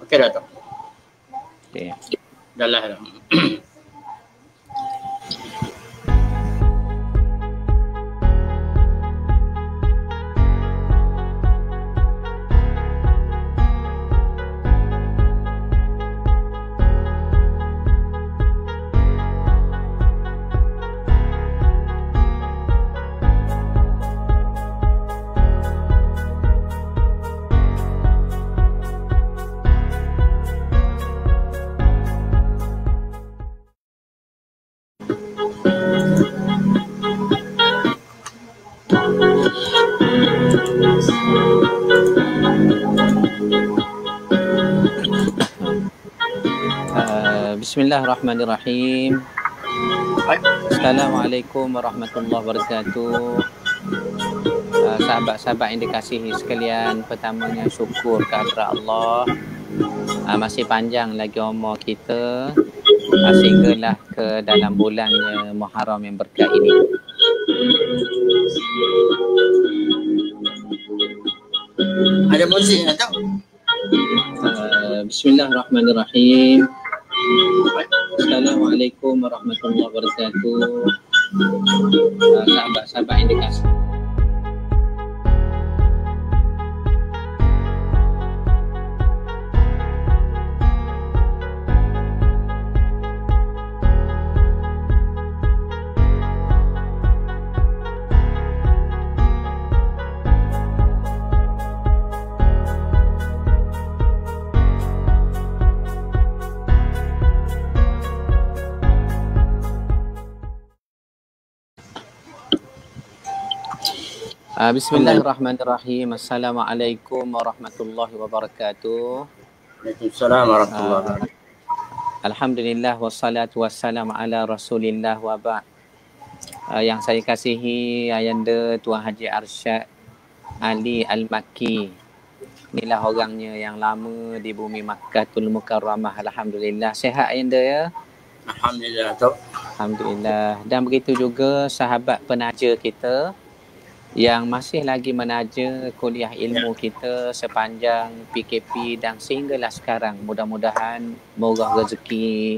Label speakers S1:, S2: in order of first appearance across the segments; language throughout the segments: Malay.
S1: Okey dah tu.
S2: Okey.
S1: Dah lah.
S2: Bismillahirrahmanirrahim. Assalamualaikum warahmatullahi wabarakatuh. Sahabat-sahabat yang dikasihi sekalian, pertamanya syukur kehadrat Allah. Masih panjang lagi umur kita sehinggalah ke dalam bulannya Muharram yang berkat ini.
S1: Ada muzik tak?
S2: Bismillahirrahmanirrahim. Assalamualaikum warahmatullahi wabarakatuh. Sahabat-sahabat yang dikasihi. Bismillahirrahmanirrahim. Assalamualaikum warahmatullahi wabarakatuh.
S1: Waalaikumsalam warahmatullahi wabarakatuh.
S2: Alhamdulillah wassalatu wassalamu ala Rasulillah wa ba'd. Yang saya kasihi Ayanda Tuan Haji Arsyad Ali Al-Makki. Inilah orangnya yang lama di bumi Makkatul Mukarramah. Alhamdulillah. Sihat Ayanda ya?
S1: Alhamdulillah tu.
S2: Alhamdulillah. Dan begitu juga sahabat penaja kita yang masih lagi menaja kuliah ilmu kita sepanjang PKP dan sehinggalah sekarang. Mudah-mudahan murah rezeki,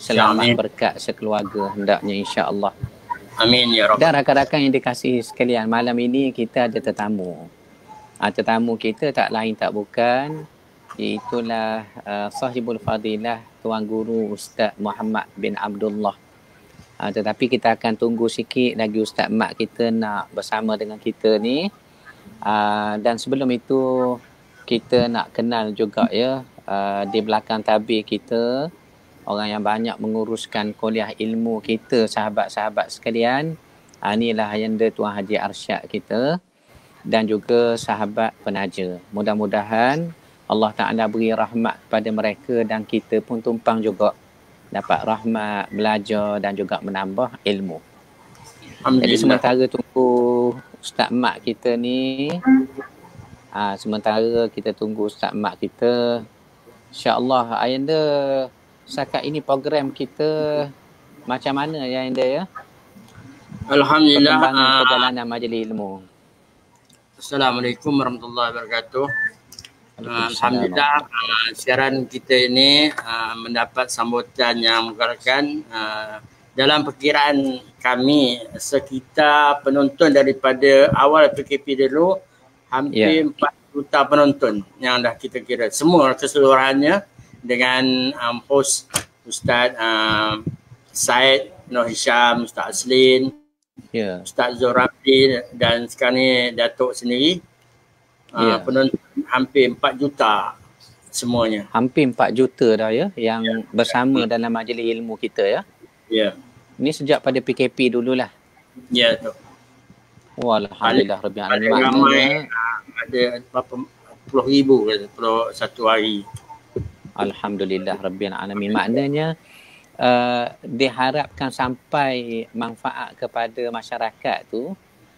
S2: selamat berkat sekeluarga hendaknya insya-Allah.
S1: Amin ya Rabb.
S2: Dan rakan-rakan yang dikasihi sekalian, malam ini kita ada tetamu. Tetamu kita tak lain tak bukan, iaitulah sahibul fadilah Tuan Guru Ustaz Muhammad bin Abdullah. Tetapi kita akan tunggu sikit lagi Ustaz Mat kita nak bersama dengan kita ni. Dan sebelum itu kita nak kenal juga ya, di belakang tabir kita orang yang banyak menguruskan kuliah ilmu kita, sahabat-sahabat sekalian. Inilah Ayanda Tuan Haji Arsyad kita dan juga sahabat penaja. Mudah-mudahan Allah Ta'ala beri rahmat kepada mereka dan kita pun tumpang juga dapat rahmat, belajar dan juga menambah ilmu. Jadi sementara tunggu Ustaz Mat kita ni, sementara kita tunggu Ustaz Mat kita, insya-Allah Ayanda setakat ini program kita macam mana ya Ayanda ya?
S1: Alhamdulillah.
S2: Perkembangan perjalanan majlis ilmu.
S1: Assalamualaikum warahmatullahi wabarakatuh. Alhamdulillah, siaran kita ini mendapat sambutan yang menggalakkan. Dalam perkiraan kami, sekitar penonton daripada awal PKP dulu hampir 4 juta penonton yang dah kita kira. Semua keseluruhannya dengan host Ustaz Said Nur Hisham, Ustaz Aslin, Ustaz Zohrabdi dan sekarang ni Datuk sendiri. Penonton hampir 4 juta semuanya.
S2: Hampir 4 juta dah ya yang bersama dalam majlis ilmu kita ya.
S1: Ya.
S2: Ini sejak pada PKP dululah.
S1: Ya tu.
S2: Alhamdulillah rabbil alamin.
S1: Ramai ada berapa puluh ribu kalau satu hari.
S2: Alhamdulillah rabbil alamin. Maknanya diharapkan sampai manfaat kepada masyarakat tu.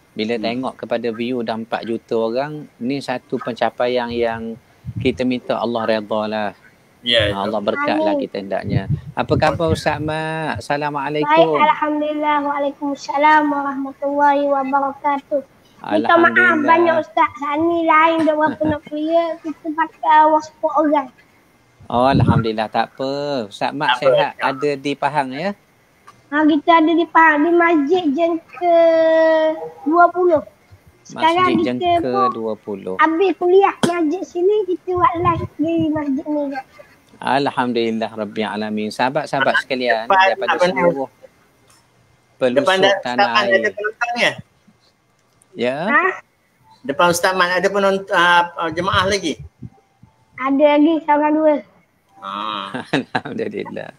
S2: Bila tengok kepada view dah 4 juta orang, ni satu pencapaian yang kita minta Allah redha lah.
S1: Ya,
S2: Allah berkatlah kita hendaknya. Apa khabar Ustaz Mat? Assalamualaikum.
S3: Baik, alhamdulillah. Waalaikumsalam warahmatullahi wabarakatuh. Minta maaf banyak Ustaz. Saat ni lain dah berapa nak kuliah, kita pakai WhatsApp orang.
S2: Oh, Alhamdulillah, tak apa. Ustaz Mat sihat, ada di Pahang ya?
S3: Kita ada di Pahang, di Masjid Jengke 20. Sekarang
S2: Masjid
S3: kita
S2: Jengke
S3: pun
S2: 20.
S3: habis kuliah masjid sini, kita buat live di masjid ni.
S2: Alhamdulillah Rabbil Alamin. Sahabat-sahabat sekalian
S1: Depan,
S2: daripada seluruh
S1: depan
S2: pelosok
S1: Ustaz
S2: tanah
S1: Man ada
S2: air.
S1: penonton ya?
S2: Ya.
S1: Depan Ustaz Man ada penonton jemaah lagi?
S3: Ada lagi seorang dua.
S2: Alhamdulillah.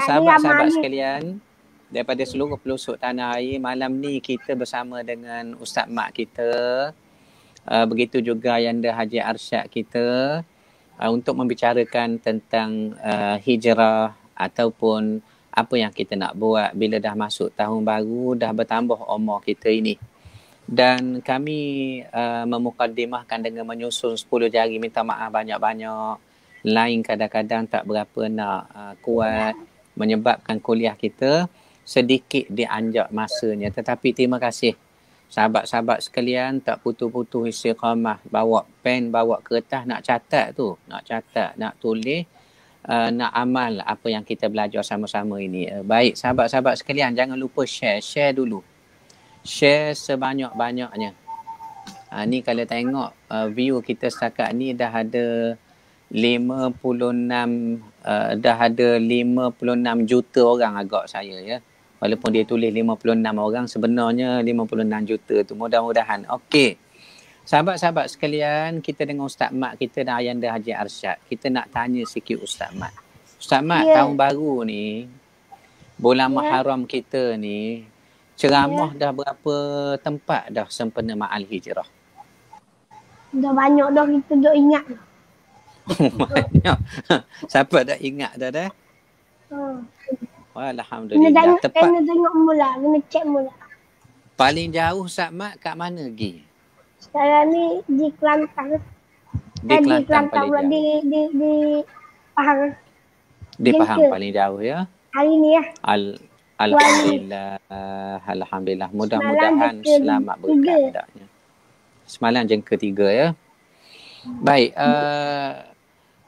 S2: Sahabat-sahabat sekalian daripada seluruh pelosok tanah air, malam ni kita bersama dengan Ustaz Mat kita, begitu juga Yanda Haji Arsyad kita, untuk membicarakan tentang hijrah ataupun apa yang kita nak buat bila dah masuk tahun baru, dah bertambah umur kita ini. Dan kami memukaddimahkan dengan menyusun 10 jari, minta maaf banyak-banyak. Lain kadang-kadang tak berapa nak kuat, menyebabkan kuliah kita sedikit dianjak masanya. Tetapi terima kasih sahabat-sahabat sekalian, tak putus-putus istiqamah, bawa pen, bawa kertas, nak catat tu, nak catat, nak tulis, nak amal apa yang kita belajar sama-sama ini. Baik sahabat-sahabat sekalian, jangan lupa share dulu. Share sebanyak-banyaknya. Ni kalau tengok view kita setakat ni dah ada 56 juta orang agak saya ya. Walaupun dia tulis 56 orang, sebenarnya 56 juta tu. Mudah-mudahan. Okey. Sahabat-sahabat sekalian, kita dengan Ustaz Mat kita dan Ayanda Haji Arsyad. Kita nak tanya sikit Ustaz Mat. Ustaz Mat, tahun baru ni, bulan Muharram kita ni, ceramah dah berapa tempat dah sempena Ma'al Hijrah?
S3: Dah banyak dah, kita dah ingat.
S2: Banyak. Siapa dah ingat dah? Alhamdulillah.
S3: Kena tengok mula, kena cek mula.
S2: Paling jauh Ustaz Mat kat mana pergi?
S3: Sekarang ni di Kelantan.
S2: Di Kelantan paling jauh.
S3: Di Pahang.
S2: Di Pahang paling jauh ya?
S3: Hari ni ya.
S2: Alhamdulillah. Alhamdulillah. Mudah-mudahan selamat berkeadaan. Semalam Jengke 3 ya. Baik.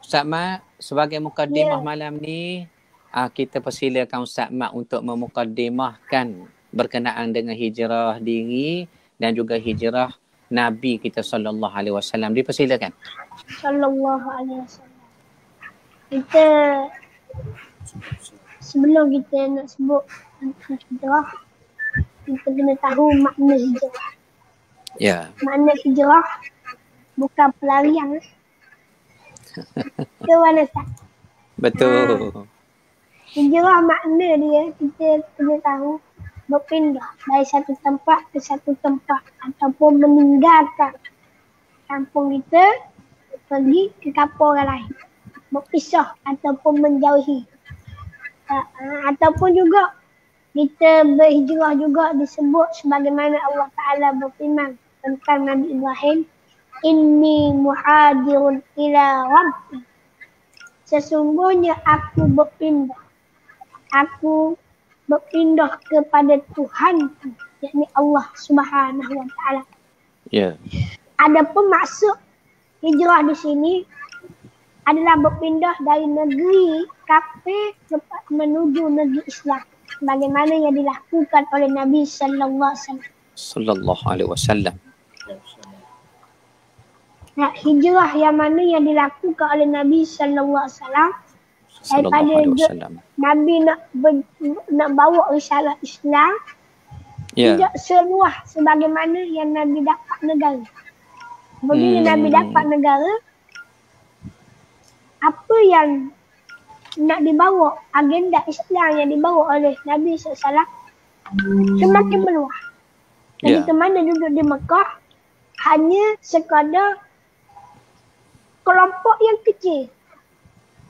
S2: Ustaz Mat, sebagai mukaddimah malam ni, kita persilakan Ustaz Mat untuk memukaddimahkan berkenaan dengan hijrah diri dan juga hijrah Nabi kita sallallahu alaihi wasallam. Dipersilakan.
S3: Sallallahu alaihi wasallam. Kita sebelum kita nak sebut tentang hijrah, kita kena tahu makna hijrah.
S2: Ya.
S3: Makna hijrah bukan pelarian. Betul mana tak?
S2: Betul.
S3: Hijrah makna dia, kita kena tahu berpindah dari satu tempat ke satu tempat ataupun meninggalkan kampung kita pergi ke kampung orang lain, berpisah ataupun menjauhi, ataupun juga kita berhijrah juga disebut sebagaimana Allah Ta'ala berfirman tentang Nabi Ibrahim, inni muhadirun ila rabbi, sesungguhnya aku berpindah kepada Tuhan, yakni Allah Subhanahu Wa Taala.
S2: Ya.
S3: Adapun maksud hijrah di sini adalah berpindah dari negeri kafir menuju negeri Islam, bagaimana yang dilakukan oleh Nabi sallallahu alaihi wasallam. Nah, hijrah yang mana yang dilakukan oleh Nabi sallallahu alaihi wasallam daripada Nabi nak bawa risalah Islam, tidak seluas sebagaimana yang Nabi dapat negara. Bila Nabi dapat negara, apa yang nak dibawa, agenda Islam yang dibawa oleh Nabi SAW semakin meluas. Jadi kemana duduk di Mekah, hanya sekadar kelompok yang kecil.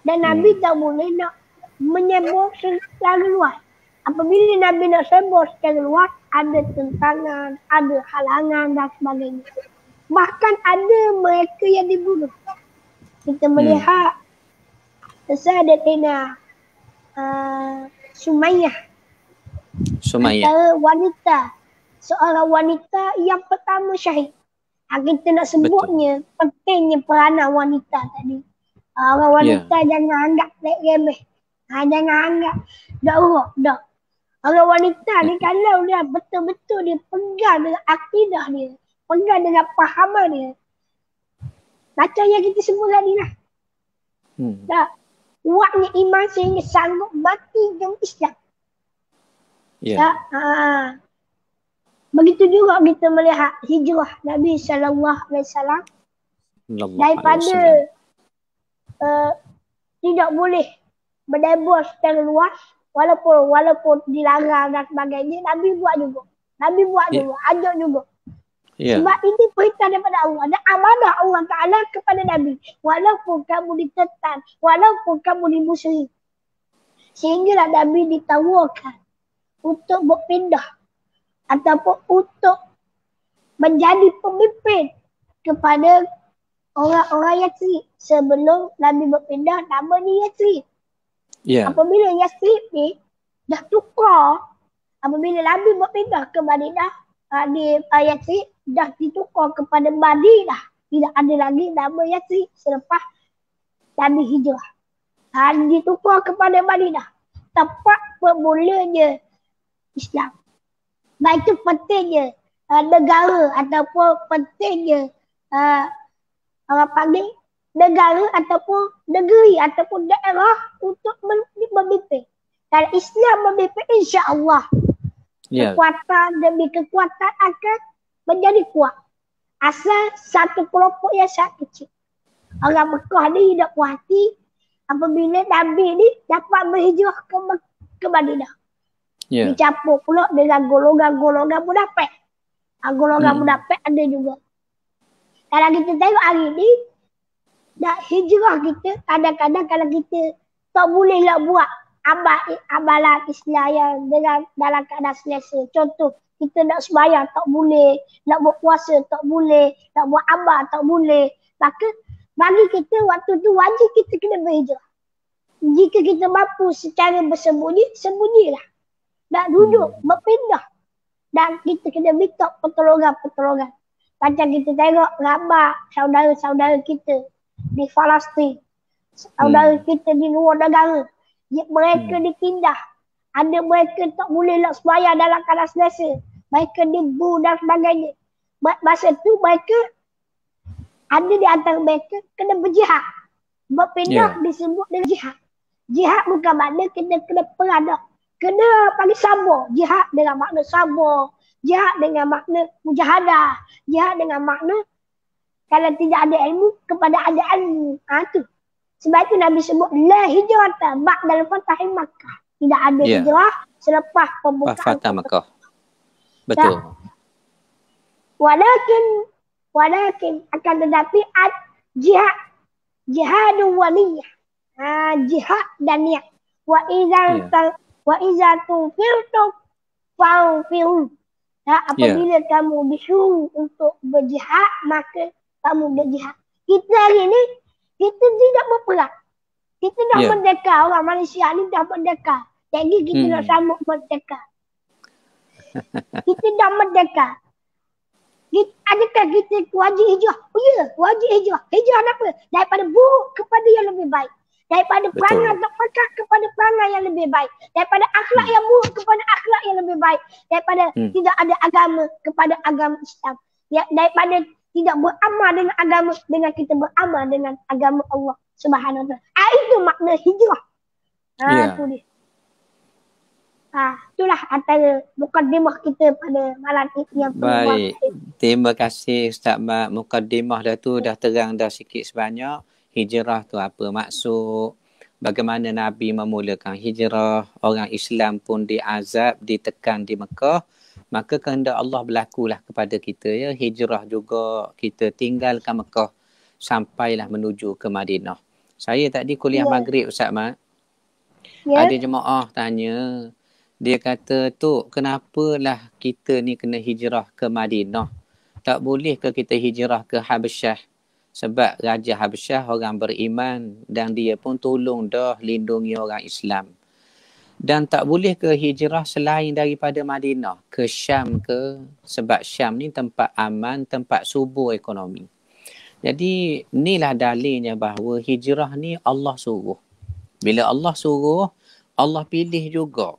S3: Dan Nabi tak boleh nak menyebur secara luas. Apabila Nabi nak sebur secara luas, ada tentangan, ada halangan dan sebagainya. Bahkan ada mereka yang dibunuh. Kita melihat Sayyidatina Sumayyah. Antara wanita, seorang wanita yang pertama syahid. Kita nak sebutnya pentingnya peranan wanita tadi. Orang wanita jangan anggap remeh. Jangan anggap dak urut, dak. Orang wanita ni kalau dia betul-betul dia pegang dengan akidah dia, pegang dengan pahaman dia. Macam yang kita sebut tadi lah. Tak. Kuatnya iman sehingga sanggup mati dengan Islam. Tak. Begitu juga kita melihat hijrah Nabi SAW daripada tidak boleh berdebur secara luas, walaupun dilarang dan sebagainya, Nabi buat juga. Ajak juga. Sebab ini perintah daripada Allah dan amanah Allah Ta'ala kepada Nabi. Walaupun kamu ditekan, walaupun kamu dimusuhi. Sehinggalah Nabi ditawarkan untuk berpindah ataupun untuk menjadi pemimpin kepada orang-orang Yathrib. Sebelum Nabi berpindah, nama ni Yathrib. Apabila Yathrib ni dah tukar, apabila Nabi berpindah ke Madinah, di Yathrib dah ditukar kepada Madinah. Tidak ada lagi nama Yathrib selepas Nabi hijrah. Ditukar kepada Madinah. Tempat bermulanya Islam. Baik itu pentingnya negara ataupun pentingnya orang panggil negara ataupun negeri ataupun daerah untuk memimpin. Kalau Islam memimpin, insya-Allah kekuatan demi kekuatan akan menjadi kuat. Asal satu kelompok yang sangat kecil. Orang Mekah ni tidak puas hati apabila Nabi ni dapat berhijrah ke Madinah. Dicampur pula dengan golongan-golongan munafik. Golongan munafik ada juga. Kalau kita tengok hari ni, dah hijrah kita, kadang-kadang kalau kita tak boleh lah buat amalan Islam yang dalam keadaan selesa. Contoh, kita nak sembahyang tak boleh, nak buat puasa tak boleh, nak buat amal tak boleh. Maka bagi kita waktu tu wajib kita kena berhijrah. Jika kita mampu secara bersembunyi, sembunyilah. Nak duduk, berpindah. Dan kita kena minta pertolongan-pertolongan. Macam kita tengok ramai saudara-saudara kita di Palestin. Saudara kita di luar negara. Mereka ditindah. Ada mereka tak boleh nak sembahyang dalam keadaan selesa. Mereka dibu dan sebagainya. Masa tu mereka ada di antara mereka kena berjihad. Berpindah disebut dengan jihad. Jihad bukan makna kita kena perang dah. Kena panggil sabar. Jihad dengan makna sabar. Jihad dengan makna mujahadah. Jihad dengan makna kalau tidak ada ilmu kepada ada ilmu. Tu. Sebab itu Nabi sebut la hijrata ba'dal fatahi Makkah. Tidak ada hijrah selepas pembukaan
S2: Fatah Makkah. Betul.
S3: Walakin akan tetapi jihadun wa niyah. Jihad dan niat. Wa iza tunfirtum fa'firu. Apabila kamu disuruh untuk berjihad, maka kamu berjihad. Kita hari ni, kita tidak berperang. Kita dah merdeka. Orang Malaysia ni dah merdeka. Jadi kita nak sambut merdeka. Kita dah merdeka. Adakah kita wajib hijrah? Oh ya, wajib hijrah. Hijrah apa? Daripada buruk kepada yang lebih baik. Daripada perangai tak pekak kepada perangai yang lebih baik. Daripada akhlak yang buruk kepada akhlak yang lebih baik. Daripada tidak ada agama kepada agama Islam. Daripada tidak beramal dengan agama dengan kita beramal dengan agama Allah Subhanahu Wa Taala. Itu makna hijrah. Itu dia. Itulah antara mukadimah kita pada malam ini yang
S2: baik. Terima kasih Ustaz Mat. Mukadimah dah tu dah terang dah sikit sebanyak. Hijrah tu apa maksud, bagaimana Nabi memulakan hijrah, orang Islam pun diazab, ditekan di Mekah, maka kehendak Allah berlakulah kepada kita ya, hijrah juga, kita tinggalkan Mekah sampailah menuju ke Madinah. Saya tadi kuliah maghrib Ustaz Mat, ada jemaah tanya, dia kata, Tok, kenapalah kita ni kena hijrah ke Madinah? Tak boleh ke kita hijrah ke Habasyah? Sebab Raja Habasyah orang beriman dan dia pun tolong dah lindungi orang Islam. Dan tak boleh ke hijrah selain daripada Madinah ke Syam ke? Sebab Syam ni tempat aman, tempat subur ekonomi. Jadi inilah dalilnya bahawa hijrah ni Allah suruh. Bila Allah suruh, Allah pilih juga.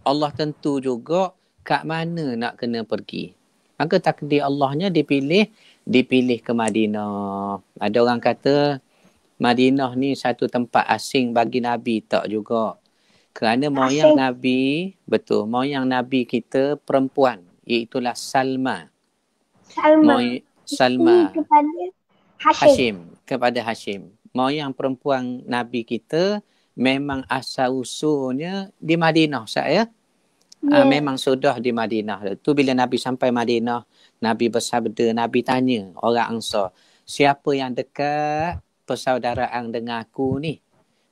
S2: Allah tentu juga kat mana nak kena pergi. Maka takdir Allahnya dipilih ke Madinah. Ada orang kata Madinah ni satu tempat asing bagi Nabi, tak juga. Kerana moyang Nabi, betul, moyang Nabi kita perempuan, iaitulah Salma. Salma kepada Hashim. Kepada Hashim. Moyang perempuan Nabi kita memang asal usulnya di Madinah, saya. Memang sudah di Madinah. Tu bila Nabi sampai Madinah, Nabi bersabda, Nabi tanya orang Ansar, siapa yang dekat persaudaraan dengan aku ni?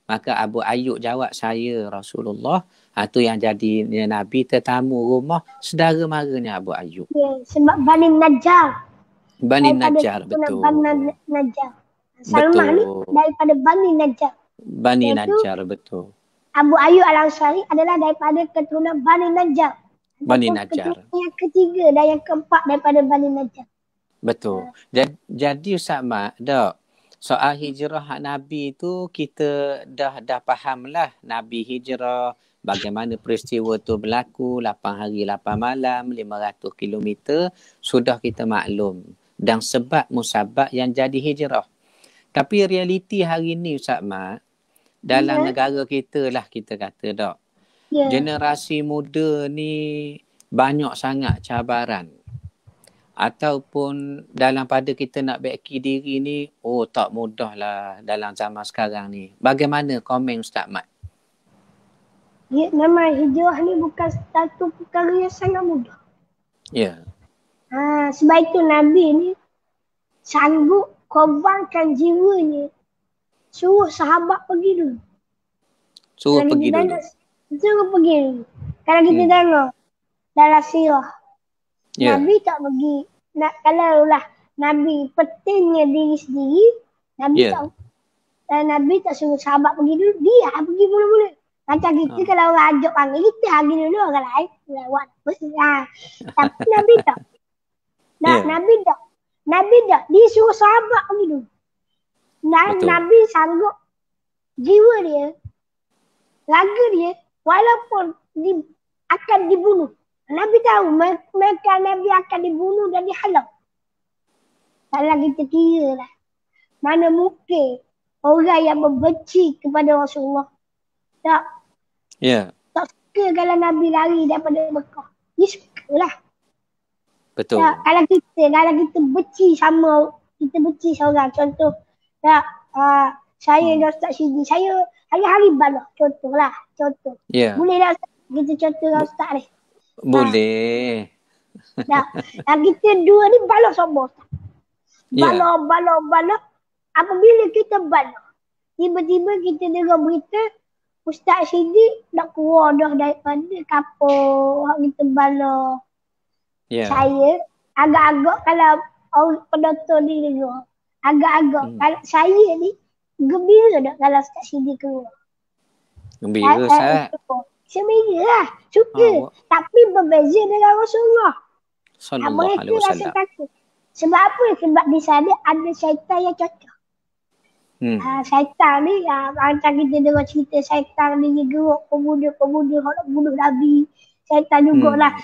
S2: Maka Abu Ayyub jawab, saya Rasulullah. Tu yang jadinya Nabi tetamu rumah saudara maranya Abu Ayyub.
S3: Sebab Bani Najjar.
S2: Bani Najjar, betul.
S3: Bani Najjar. Salmah ni daripada Bani Najjar.
S2: Bani Najjar, betul.
S3: Abu Ayyub Al-Ansari adalah daripada keturunan Bani Najjar.
S2: Bani Najjar.
S3: Yang ketiga dan yang keempat daripada Bani Najjar.
S2: Betul. Jadi Ustaz Mat, soal hijrah Nabi tu kita dah faham lah. Nabi hijrah, bagaimana peristiwa tu berlaku, 8 hari 8 malam, 500 kilometer, sudah kita maklum. Dan sebab musabab yang jadi hijrah. Tapi realiti hari ni Ustaz Mat, dalam negara kita lah kita kata tak. Generasi muda ni banyak sangat cabaran. Ataupun dalam pada kita nak baiki diri ni, tak mudah lah dalam zaman sekarang ni. Bagaimana komen Ustaz Mat?
S3: Ya, nama hijrah ni bukan satu perkara yang sangat mudah.
S2: Ya.
S3: Sebab itu Nabi ni sanggup korbankan jiwanya. Suruh sahabat pergi dulu.
S2: Suruh pergi dulu.
S3: Kalau kita tengok dalam sirah, Nabi tak pergi. Kalau lah Nabi pentingnya diri sendiri, Nabi tak suruh sahabat pergi dulu. Dia pergi mula-mula. Macam kita kalau orang ajak panggil, kita pergi dulu orang lain. Tapi Nabi tak. Nabi tak. Dia suruh sahabat pergi dulu. Dan Nabi sanggup jiwa dia, raga dia, walaupun akan dibunuh. Nabi tahu mereka Nabi akan dibunuh dan dihalau. Kalau kita kira lah, mana mungkin orang yang membenci kepada Rasulullah tak suka kalau Nabi lari daripada Mekah. Dia suka lah.
S2: Betul.
S3: Kalau kita benci seorang, contoh saya dan Ustaz Syidi, saya hari-hari balas, contoh. Boleh tak kita contoh dengan Ustaz ni?
S2: Boleh.
S3: Yang kita dua ni balas sama Ustaz. Balas. Apabila kita balas, tiba-tiba kita dengar berita Ustaz Syidi nak keluar dah daripada kapal kita balas. Saya agak-agak kalau orang penonton ni dengar, kalau saya ni gembira tak kalau Ustaz Syidi keluar.
S2: Gembira Ustaz.
S3: Gembira lah. Suka. Tapi berbeza dengan Rasulullah.
S2: Sallallahu alaihi wasallam.
S3: Sebab apa? Sebab di sana ada syaitan yang cocok. Syaitan ni, macam kita dengar cerita syaitan ni geruk pemuda nak bunuh Nabi. Syaitan jugalah.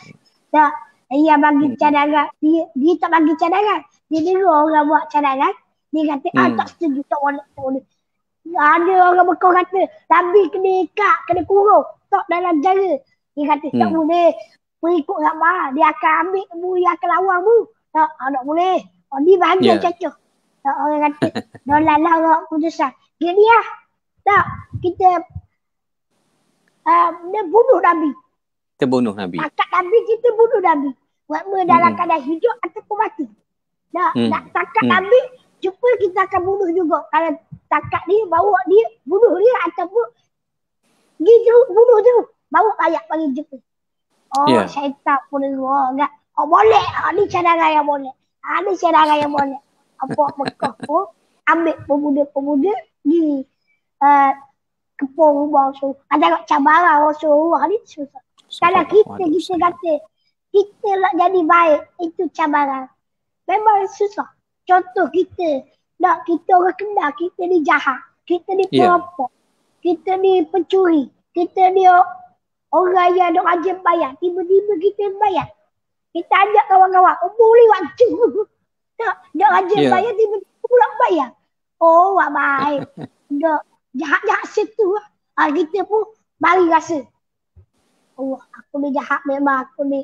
S3: Dia bagi cadangan. Dia tak bagi cadangan. Dia dengar orang buat cadangan. Dia kata, tak setuju, tak boleh. Ada orang Mekah kata, Nabi kena ikat, kena kurung. Tak dalam jara. Dia kata, tak boleh. Mengikut ramah, dia akan ambil kamu, dia akan lawan kamu. Tak boleh. Dia bahagia cocok. Orang kata, dah lalang putusan. Dia tak, kita dia bunuh Nabi.
S2: Kita bunuh Nabi.
S3: Takat Nabi, kita bunuh Nabi. Walaupun dalam keadaan hidup ataupun mati. Nak takat Nabi, jumpa kita akan bunuh juga. Kalau takat dia, bawa dia, bunuh dia ataupun gitu, bunuh tu. Bawa layak bagi jumpa. Syaitan pun dengar. Boleh. Ni cadangan yang boleh. Ni cadangan yang boleh. Apa Mekah pun ambil pemuda-pemuda di kepung rumah Rasul. Ada cabaran Rasulullah ni susah. Kalau kita kata kita nak jadi baik, itu cabaran. Memang susah. contoh kita. Tak, kita orang kenal, kita ni jahat. Kita ni perampok. Kita ni pencuri. Kita ni orang yang dok rajin bayar. Tiba-tiba kita bayar. Kita ajak kawan-kawan. Boleh waktu. Tak, dok rajin bayar, tiba-tiba pulang bayar. Oh, wak baik. Dok, jahat-jahat situ. Kita pun bagi rasa. Oh, aku ni jahat memang. Aku ni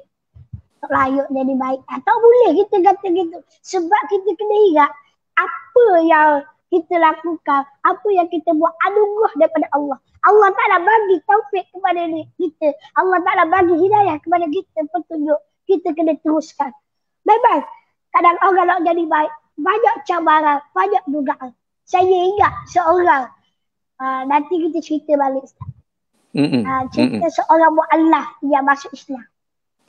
S3: tak layak jadi baik. Tak boleh kita kata gitu. Sebab kita kena ingat apa yang kita lakukan, apa yang kita buat anugerah daripada Allah. Allah Ta'ala bagi taufik kepada kita. Allah Ta'ala bagi hidayah kepada kita, petunjuk. Kita kena teruskan. Memang kadang orang nak jadi baik, banyak cabaran, banyak dugaan. Saya ingat seorang, nanti kita cerita balik. Cerita seorang mu'alaf yang masuk Islam.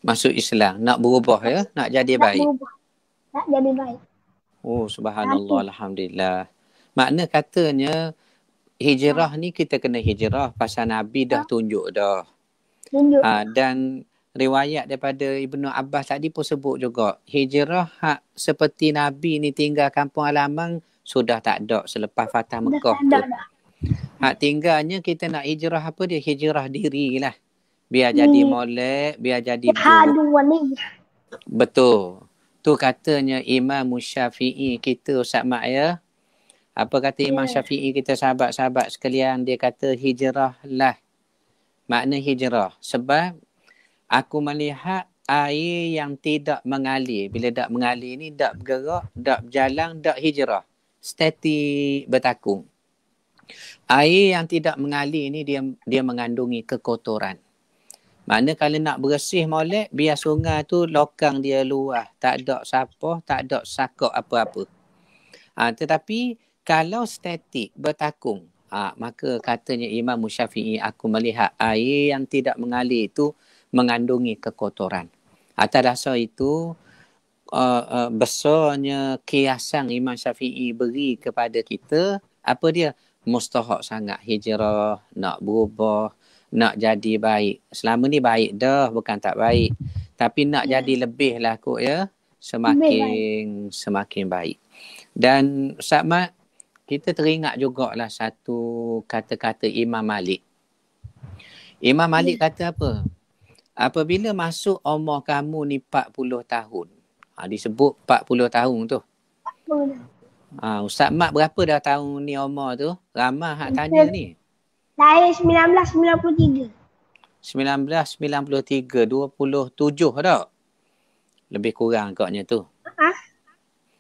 S2: Masuk Islam, nak berubah ya, nak jadi baik.
S3: Nak jadi baik.
S2: Oh, subhanallah, alhamdulillah. Makna katanya hijrah ni kita kena hijrah pasal Nabi dah tunjuk dah. Dan riwayat daripada Ibnu Abbas tadi pun sebut juga, hijrah hak seperti Nabi ni tinggal kampung halaman sudah tak ada selepas Fatah Mekah tu. Hak tinggalnya kita nak hijrah apa dia? Hijrah diri lah. Biar jadi molek, biar jadi betul. Tu katanya Imam Syafi'i kita, Ustaz Mak ya. Apa kata Imam Syafi'i kita, sahabat-sahabat sekalian, dia kata hijrah lah. Makna hijrah. Sebab aku melihat air yang tidak mengalir. Bila tak mengalir ni, tak bergerak, tak berjalan, tak hijrah. Statik bertakung. Air yang tidak mengalir ni dia mengandungi kekotoran. Makna kalau nak bersih molek, biar sungai tu lokang dia luas. Tak ada sampah, tak ada sakak apa-apa. Tetapi kalau statik bertakung, maka katanya Imam Syafi'i, aku melihat air yang tidak mengalir itu mengandungi kekotoran. Atas dasar itu, besarnya kiasan Imam Syafi'i beri kepada kita, apa dia? Mustahak sangat hijrah, nak berubah, nak jadi baik. Selama ni baik dah, bukan tak baik. Tapi nak jadi lebih lah kot ya. Semakin baik. Dan Ustaz Mat, kita teringat jugalah satu kata-kata Imam Malik. Imam Malik kata apa? Apabila masuk umur kamu ni 40 tahun. Disebut 40 tahun tu.
S3: 40.
S2: Ustaz Mat berapa dah tahun ni umur tu? Ramai hak tanya ni.
S3: Lahir 1993.
S2: 1993, 27 tak? Lebih kurang agaknya tu.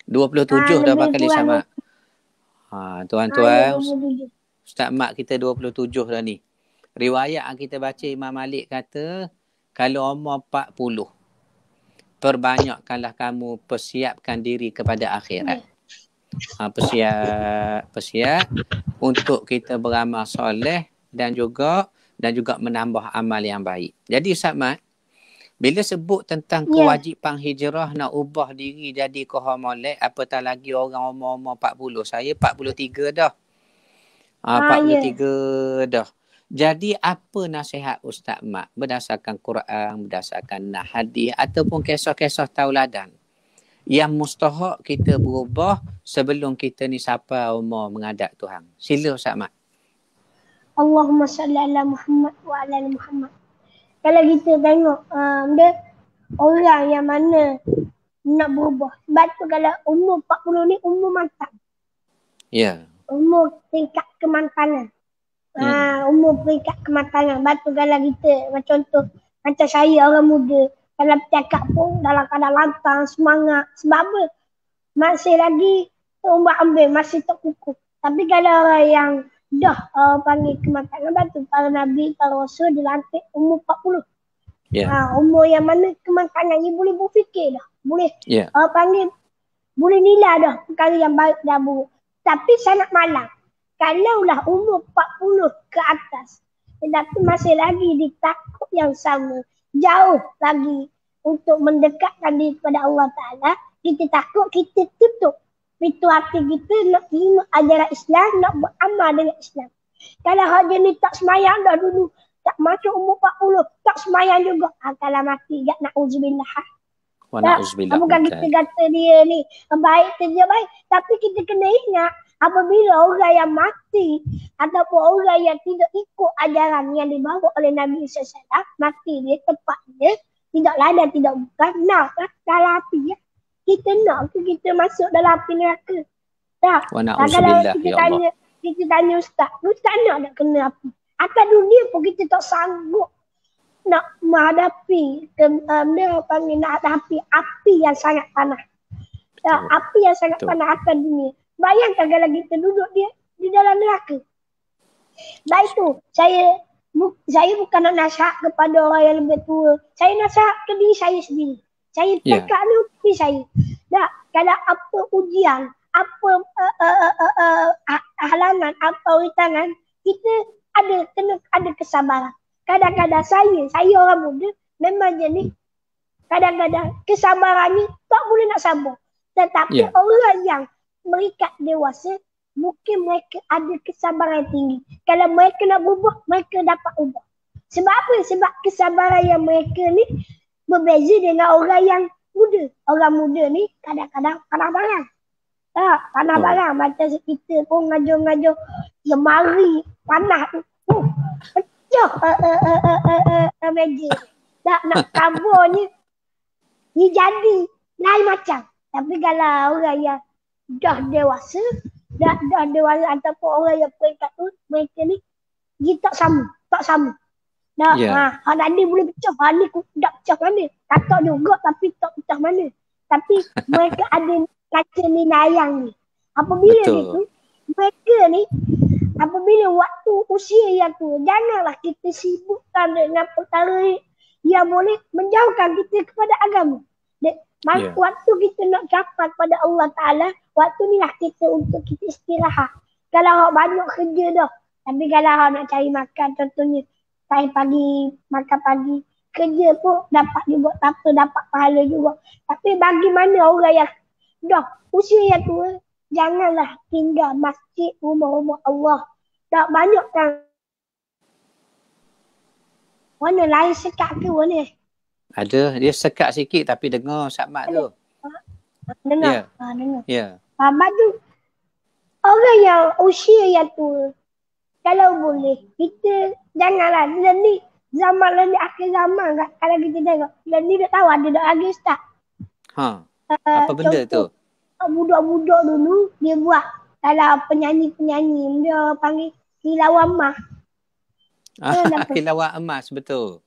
S2: 27 dah bakal sama. Tuan-tuan, Ustaz Mat kita 27 dah ni. Riwayat kita baca Imam Malik kata, kalau umur 40, perbanyakkanlah kamu persiapkan diri kepada akhirat. Persiap untuk kita beramal soleh dan juga menambah amal yang baik. Jadi Ustaz Mat, bila sebut tentang kewajipan hijrah nak ubah diri jadi molek, apatah lagi orang umur 40. Saya 43 dah. 43 dah. Jadi apa nasihat Ustaz Mat berdasarkan Quran, berdasarkan hadis ataupun kisah-kisah tauladan yang mustahak kita berubah sebelum kita ni sampai umur menghadap Tuhan? Sila Ustaz Mat.
S3: Allahumma salli ala Muhammad wa ala ali Muhammad. Kalau kita tengok dia orang yang mana nak berubah. Sebab tu kalau umur 40 ni umur mantap.
S2: Ya.
S3: Umur tingkat kemantanan. Umur peringkat kemantanan. Sebab tu kalau kita contoh macam saya orang muda, kalau bercakap pun dalam keadaan lantang, semangat. Sebab apa? Masih lagi terumbak ambing, masih terkukuh. Tapi kalau orang yang dah panggil kemantanan, sebab tu para Nabi, para Rasul dilantik umur 40. Umur yang mana kemantanan ni boleh berfikir dah. Boleh panggil, boleh nilai dah perkara yang baik dan buruk. Tapi sangat malang. Kalaulah umur 40 ke atas, tetapi masih lagi di takut yang sama, jauh lagi untuk mendekatkan diri kepada Allah Ta'ala, kita takut, kita tutup pintu hati kita nak terima ajaran Islam, nak beramal dengan Islam. Kalau hak ni tak semayang dah dulu, tak masuk umur 40, tak semayang juga, kalau mati, tak na'udzubillah.
S2: Wa na'udzubillah.
S3: Bukan kita kata dia ni baik kerja baik, tapi kita kena ingat apabila orang yang mati ataupun orang yang tidak ikut ajaran yang dibawa oleh Nabi SAW, mati dia tepat dia, tidak lain dan tidak bukan, nak dalam api ya. Kita nak ke kita masuk dalam api neraka? Tak.
S2: Wa na'udzubillah ya Allah.
S3: Kita tanya Ustaz nak kena api? Atas dunia pun kita tak sanggup nak menghadapi nak hadapi api yang sangat panas. Api yang sangat panas atas dunia. Bayangkan kalau kita duduk di dalam neraka. Baik tu, saya bukan nak nasihat kepada orang yang lebih tua. Saya nasihat ke diri saya sendiri. Saya cakap ni diri saya. Kalau apa ujian, apa halangan, apa rintangan, kita kena ada kesabaran. Kadang-kadang saya orang muda memang jenis kadang-kadang kesabarannya tak boleh nak sabar. Tetapi orang yang mereka dewasa, mungkin mereka ada kesabaran tinggi. Kalau mereka nak berubah, mereka dapat ubah. Sebab apa? Sebab kesabaran yang mereka ni berbeza dengan orang yang muda. Orang muda ni kadang-kadang panas barang. Panas barang. Macam kita pun ngajar-ngajar lemari panas tu. Pecah meja. Nak covernya ni jadi lain macam. Tapi kalau orang yang dah dewasa ataupun orang yang peringkat tu, mereka ni dia tak sama. Hak tadi boleh pecah, hak ni tak pecah mana. Tak juga tapi tak pecah mana. Tapi mereka ada kaca ni layang ni. Apabila gitu, mereka ni apabila waktu usia yang tu, janganlah kita sibukkan dengan perkara yang boleh menjauhkan kita kepada agama. Waktu kita nak capai pada Allah Ta'ala, waktu ni lah kita untuk kita istirahat. Kalau awak banyak kerja dah, tapi kalau awak nak cari makan, contohnya cari pagi, makan pagi, kerja pun dapat juga, dapat pahala juga. Tapi bagi mana orang yang dah usia yang tua, janganlah tinggal masjid, rumah-rumah Allah. Tak banyak kan. Mana lain sekat ke mana?
S2: Ada, dia sekat sikit tapi dengar Sakmat tu.
S3: Dengar.
S2: Ya.
S3: Dengar.
S2: Ya.
S3: Lepas tu, orang yang usia yang tua, kalau boleh, kita janganlah, ni zaman ni akhir zaman kan, kalau kita tengok, ni dah tahu ada dah lagi Ustaz.
S2: Apa benda tu?
S3: Budak-budak dulu, dia buat, kalau penyanyi-penyanyi, dia panggil kilauan emas.
S2: Kilauan emas, betul.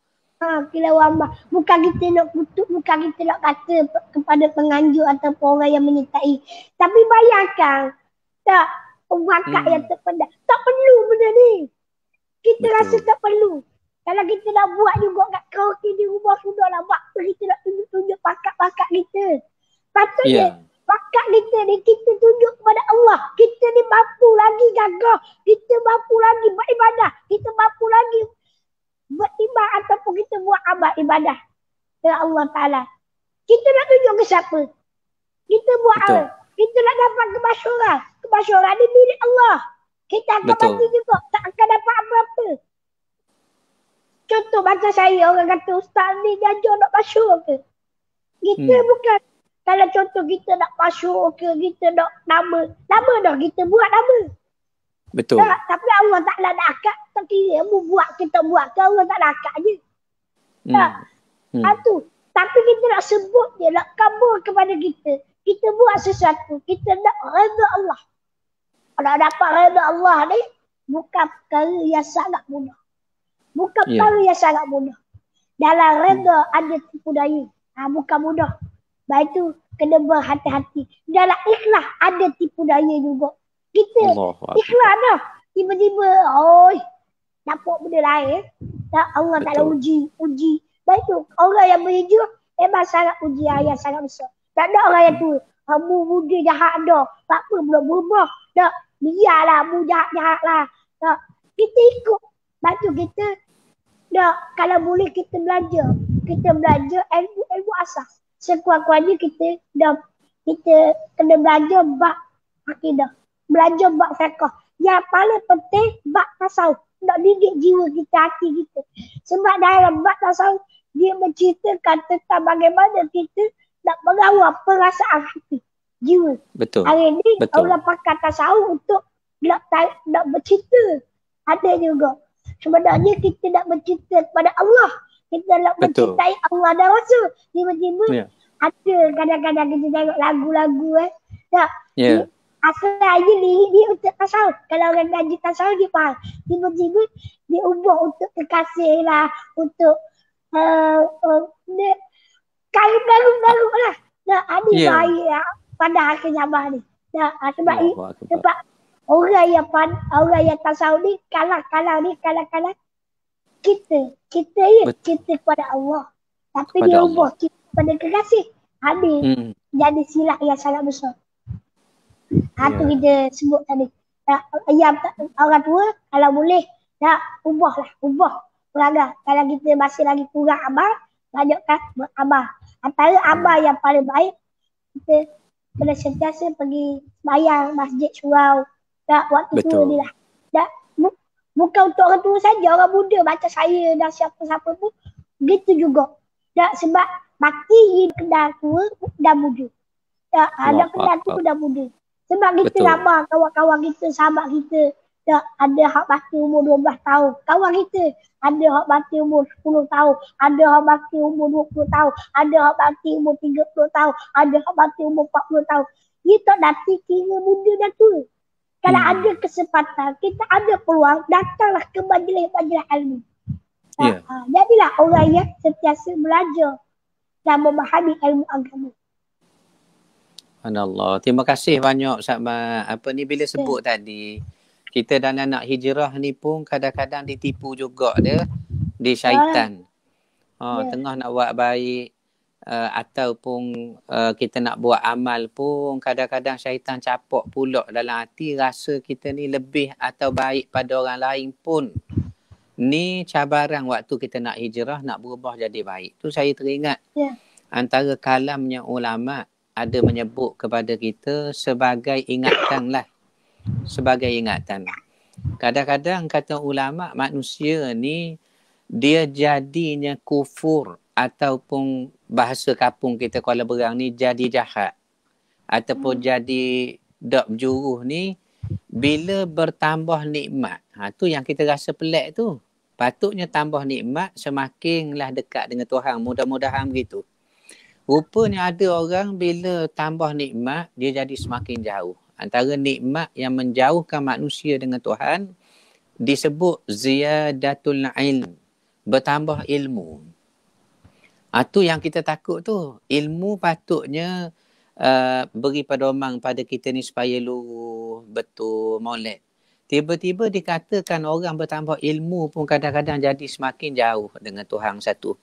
S3: Kilauan emas. Bukan kita nak kutuk, bukan kita nak kata kepada penganjur ataupun orang yang menyertai. Tapi bayangkan, tak, pembakar yang terpendam. Tak perlu benda ni. Kita rasa tak perlu. Kalau kita nak buat juga kat karaoke di rumah sudah lah buat. Kita nak tunjuk-tunjuk pakat-pakat kita. Patutnya, bakat kita ni kita tunjuk kepada Allah. Kita ni mampu lagi gagah. Kita mampu lagi beribadah. Kita mampu lagi beribadah ataupun kita buat amal ibadah kepada Allah Ta'ala. Kita nak tunjuk ke siapa? Kita buat apa? Kita nak dapat kemasyaran. Kemasyaran ni milik Allah. Kita akan mati juga. Tak akan dapat apa-apa. Contoh macam saya, orang kata Ustaz ni jajar nak masyur ke? Kita bukan. Kalau contoh kita nak masyur ke, kita nak nama dah kita buat nama.
S2: Betul.
S3: Tapi Allah Ta'ala nak akad, tak kira mu buat kita buat ke, Allah tak nak akad je. Tu. Tapi kita nak sebut je, nak kabur kepada kita. Kita buat sesuatu, kita nak redha Allah. Kalau dapat redha Allah ni, bukan perkara yang sangat mudah. Bukan perkara yang sangat mudah. Dalam redha ada tipu daya. Bukan mudah. Baik tu, kena berhati-hati. Dalam ikhlas ada tipu daya juga. Kita ikhlas dah. Tiba-tiba, dapat benda lain. Allah Ta'ala uji. Baik tu, orang yang berhijrah, memang sangat ujian yang sangat besar. Tak ada orang yang tu, kamu muda jahat dah. Tak apa, belum berubah. Tak, biarlah, mu jahat-jahat lah. Tak, kita ikut. Baik tu kita, kalau boleh kita belajar. Kita belajar ilmu asas. Sekuat-kuatnya kita kena belajar bab akidah. Belajar bab fiqh. Yang paling penting bab tasawuf. Nak didik jiwa kita, hati kita. Sebab dalam bab tasawuf dia menceritakan tentang bagaimana kita nak mengawal perasaan hati, jiwa.
S2: Betul.
S3: Hari ni
S2: Betul.
S3: orang pakai tasawuf untuk nak bercinta. Ada juga. Sebenarnya kita nak bercinta kepada Allah. Kita nak
S2: Betul.
S3: mencintai Allah dan Rasul. Tiba-tiba
S2: Ya.
S3: ada kadang-kadang kita tengok lagu-lagu tak.
S2: Ya.
S3: Asalnya lirik dia untuk tasawuf. Kalau orang ngaji tasawuf dia faham. Tiba-tiba dia ubah untuk kekasih lah, untuk garu-garu lah. Nah, ada baik lah pada akhir zaman ni. Nah, sebab orang yang tasawuf ni kalah kita cinta kepada Allah. Tapi kepada dia ubah cinta kepada kekasih. Ada jadi silap yang sangat besar. Itu kita sebut tadi. Yang orang tua kalau boleh ubah perangai. Kalau kita masih lagi kurang abah, banyakkan abah. Antara abah yang paling baik, kita kena sentiasa pergi sembahyang masjid surau. Waktu tua ni lah. Bukan untuk orang tua saja, orang muda macam saya dan siapa-siapa pun begitu juga. Sebab mati kena tua dan muda. Ada kena tua dan muda. Sebab kita ramai kawan-kawan kita, sahabat kita, ada hak mati umur 12 tahun. Kawan kita ada hak mati umur 10 tahun, ada hak mati umur 20 tahun, ada hak mati umur 30 tahun, ada hak mati umur 40 tahun. Dia tak nanti kira muda dan tua. Kalau ada kesempatan, kita ada peluang, datanglah ke majlis-majlis ilmu. Jadilah orang yang sentiasa belajar dan memahami ilmu agama.
S2: Allah. Terima kasih banyak Sama. Bila sebut tadi, kita dalam nak hijrah ni pun kadang-kadang ditipu juga dia di syaitan. Tengah nak buat baik ataupun kita nak buat amal pun kadang-kadang syaitan capok pula dalam hati rasa kita ni lebih atau baik pada orang lain pun. Ni cabaran waktu kita nak hijrah, nak berubah jadi baik. Tu saya teringat antara kalamnya ulama' ada menyebut kepada kita sebagai ingatan lah. Sebagai ingatan. Kadang-kadang kata ulama' manusia ni dia jadinya kufur ataupun bahasa kapung kita Kuala Berang ni jadi jahat. Ataupun jadi dak berjuruh ni bila bertambah nikmat. Tu yang kita rasa pelik tu. Patutnya tambah nikmat semakinlah dekat dengan Tuhan. Mudah-mudahan begitu. Rupanya ada orang bila tambah nikmat, dia jadi semakin jauh. Antara nikmat yang menjauhkan manusia dengan Tuhan disebut ziyadatul ilm. Bertambah ilmu. Itu yang kita takut tu. Ilmu patutnya beri pedoman pada kita ni supaya lurus, betul, molek. Tiba-tiba dikatakan orang bertambah ilmu pun kadang-kadang jadi semakin jauh dengan Tuhan satu.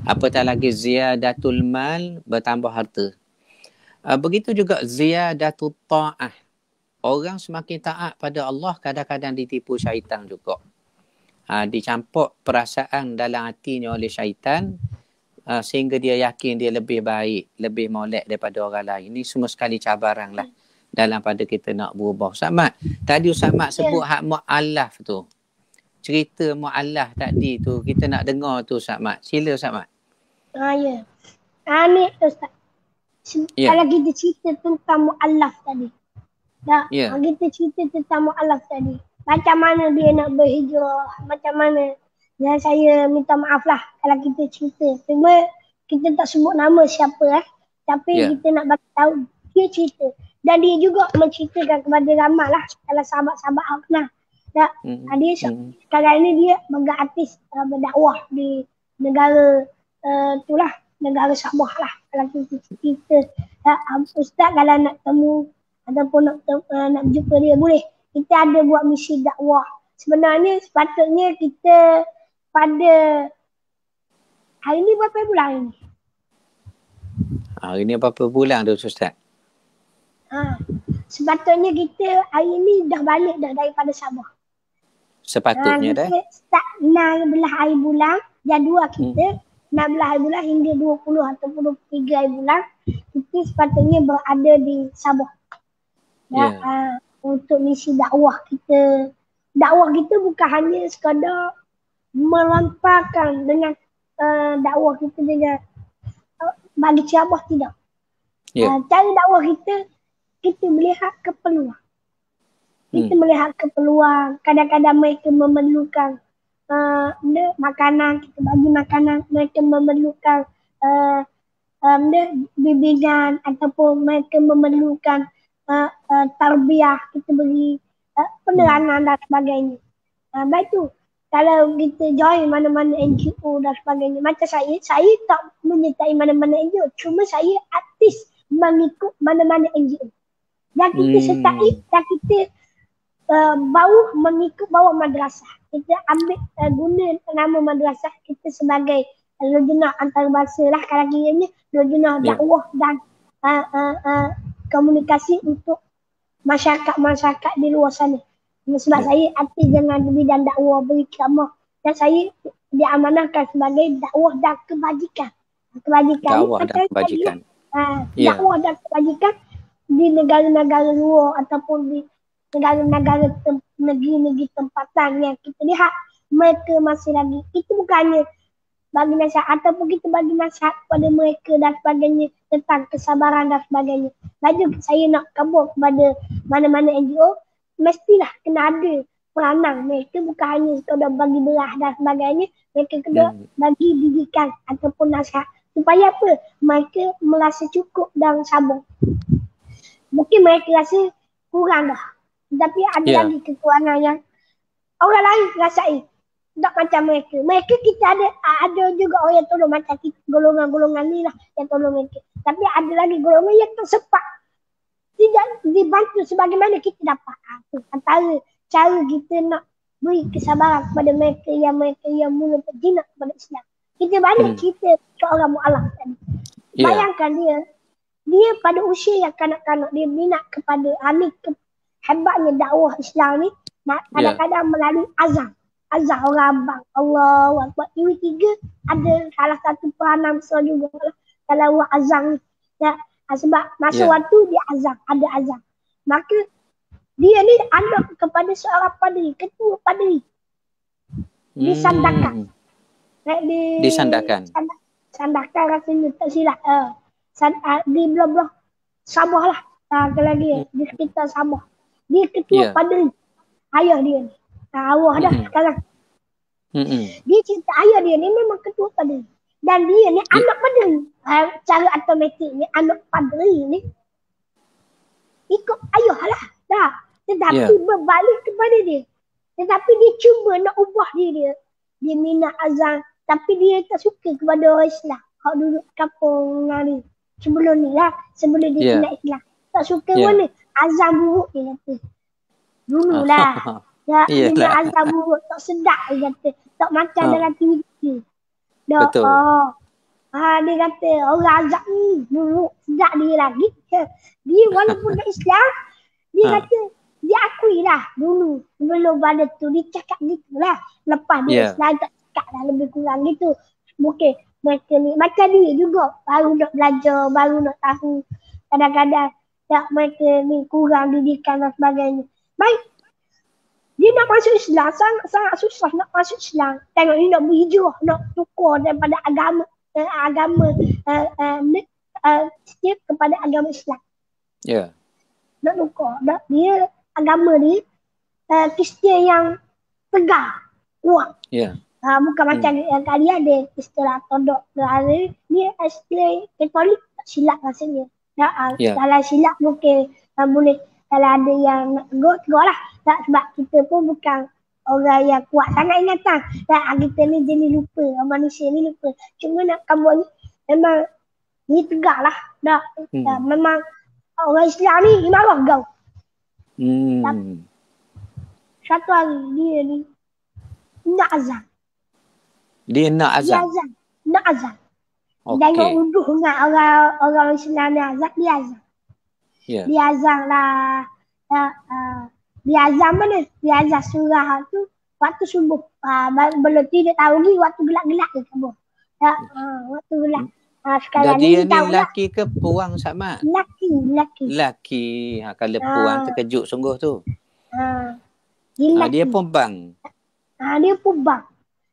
S2: Apatah lagi ziyadatul mal, bertambah harta. Begitu juga ziyadatul ta'ah. Orang semakin taat pada Allah kadang-kadang ditipu syaitan juga. Dicampur perasaan dalam hatinya oleh syaitan sehingga dia yakin dia lebih baik, lebih molek daripada orang lain. Ini semua sekali cabaran lah dalam pada kita nak berubah. Ustaz Mat, tadi Ustaz Mat sebut hak mu'allaf tu. Cerita mu'allaf tadi tu kita nak dengar tu Ustaz Mat. Sila Ustaz Mat.
S3: Ni Ustaz. Kalau kita cerita tentang mu'allaf tadi. Kita cerita tentang mu'allaf tadi. Macam mana dia nak berhijrah, macam mana. Dan saya minta maaf lah kalau kita cerita. Cuma kita tak sebut nama siapa Tapi kita nak bagi tahu dia cerita. Dan dia juga menceritakan kepada ramai lah kalau sahabat-sahabat kenal. Dia sekarang ini dia artis berdakwah di negara itulah, negara Sabah lah. Kalau kita Ustaz kalau nak temu ataupun nak jumpa dia boleh. Kita ada buat misi dakwah. Sebenarnya sepatutnya kita pada hari ni berapa bulan ini?
S2: Hari ni berapa bulan tu Ustaz?
S3: Sepatutnya kita hari ni dah balik dah daripada Sabah.
S2: Sepatutnya dah.
S3: Kita start 16 hari bulan, jadual kita 16 hari bulan hingga 20 ataupun 23 hari bulan kita sepatutnya berada di Sabah. Untuk misi dakwah kita. Dakwah kita bukan hanya sekadar melemparkan dengan dakwah kita dengan bagi ceramah tidak. Cara dakwah kita melihat keperluan. Kita melihat keperluan. Kadang-kadang mereka memerlukan makanan, kita bagi makanan. Mereka memerlukan bimbingan ataupun mereka memerlukan tarbiyah, kita beri peneranan dan sebagainya. Baik tu. Kalau kita join mana-mana NGO dan sebagainya, macam saya tak menyertai mana-mana NGO. Cuma saya aktif mengikut mana-mana NGO. Dan kita sertai dan kita mengikut bawa madrasah. Kita ambil guna nama madrasah kita sebagai lajnah antarabangsa lah, kalau kiranya lajnah dakwah dan komunikasi untuk masyarakat di luar sana. Sebab saya aktif dengan bidang dakwah, beri ceramah, dan saya diamanahkan sebagai dakwah dan kebajikan. Dakwah dan kebajikan. Dakwah dan kebajikan di negara-negara luar ataupun di negara-negara negeri-negeri tempatan yang kita lihat mereka masih lagi. Itu bukannya bagi nasihat ataupun kita bagi nasihat kepada mereka dan sebagainya tentang kesabaran dan sebagainya. Laju saya nak kabur kepada mana-mana NGO, mestilah kena ada peranan mereka, bukan hanya sekadar bagi belah dan sebagainya. Mereka kena bagi didikan ataupun nasihat supaya apa? Mereka merasa cukup dan sabar. Mungkin mereka rasa kurang dah, tapi ada lagi kekurangan yang orang lain rasai. Tak macam mereka. Mereka kita ada juga orang yang tolong macam kita, golongan-golongan ni lah yang tolong mereka. Tapi ada lagi golongan yang tersepak, tidak dibantu sebagaimana kita dapat. Antara cara kita nak beri kesabaran kepada mereka yang mula berjinak kepada Islam. Kita balik kita seorang mu'alaf tadi. Bayangkan dia pada usia yang kanak-kanak, dia minat kepada hebatnya dakwah Islam ni. Kadang-kadang melalui azan orang abang, Allahu Akbar. Ini tiga ada salah satu peranan besar juga kalau buat azan ni. Sebab masa waktu dia ada azan. Maka dia ni anak kepada seorang padri, ketua padri. Disandarkan. Sandarkan rasanya tak silap. Di belah-belah Sabah lah. Kalau dia di sekitar Sabah. Dia ketua padri. Ayah dia ni. Awah dah sekarang. Dia cerita ayah dia ni memang ketua padri. Dan dia ni anak padri. Cara automatik ni anak padri ni ikut ayah lah. Tetapi berbalik kepada dia. Tetapi dia cuba nak ubah dia. Dia minat azan. Tapi dia tak suka kepada orang Islam. Hak duduk kampung ni. Sebelum ni lah. Sebelum dia kena Islam. Tak suka mana. Azan buruk dia kata. Dulu lah. Dia azan buruk. Tak sedap dia kata. Tak macam dalam TV.
S2: Betul.
S3: Dia kata orang azan ni buruk. Sedap dia lagi. Dia walaupun tak Islam. Dia kata dia akui lah dulu. Sebelum pada tu dia cakap gitu lah. Lepas dia Islam tak cakap lah lebih kurang gitu. Mungkin mereka ni macam dia juga. Baru nak belajar. Baru nak tahu. Kadang-kadang tak mereka ni kurang didikan dan sebagainya. Baik. Dia nak masuk Islam. Sangat susah nak masuk Islam. Tengok dia nak berhijrah. Nak tukar daripada agama setiap kepada agama Islam. Nak tukar. Dia agama dia Kristian yang tegar, kuat. Bukan macam yang kali ada istilah todok. Dia istilah Katolik tak silap rasanya. Kalau silap mungkin boleh, kalau ada yang nak tegur lah. Tak, sebab kita pun bukan orang yang kuat sangat ingatan. Kita ni jenis lupa, manusia ni lupa. Cuma nak kamu ni memang ni tegak lah. Memang orang Islam ni marah kau. Satu hari dia ni nak azan.
S2: Dia nak azan?
S3: Nak azan. Tengok uduh dengan orang Islam ni azan, dia azan. Dia azan lah. Dia azan mana? Dia azan surah tu waktu subuh. Belum tidak tahu ni waktu gelap-gelap ke kamu. Waktu gelap.
S2: Dan dia ni lelaki ke puang Sama?
S3: Lelaki.
S2: Kalau puang terkejut sungguh tu. Dia pun bang.
S3: Dia pun bang.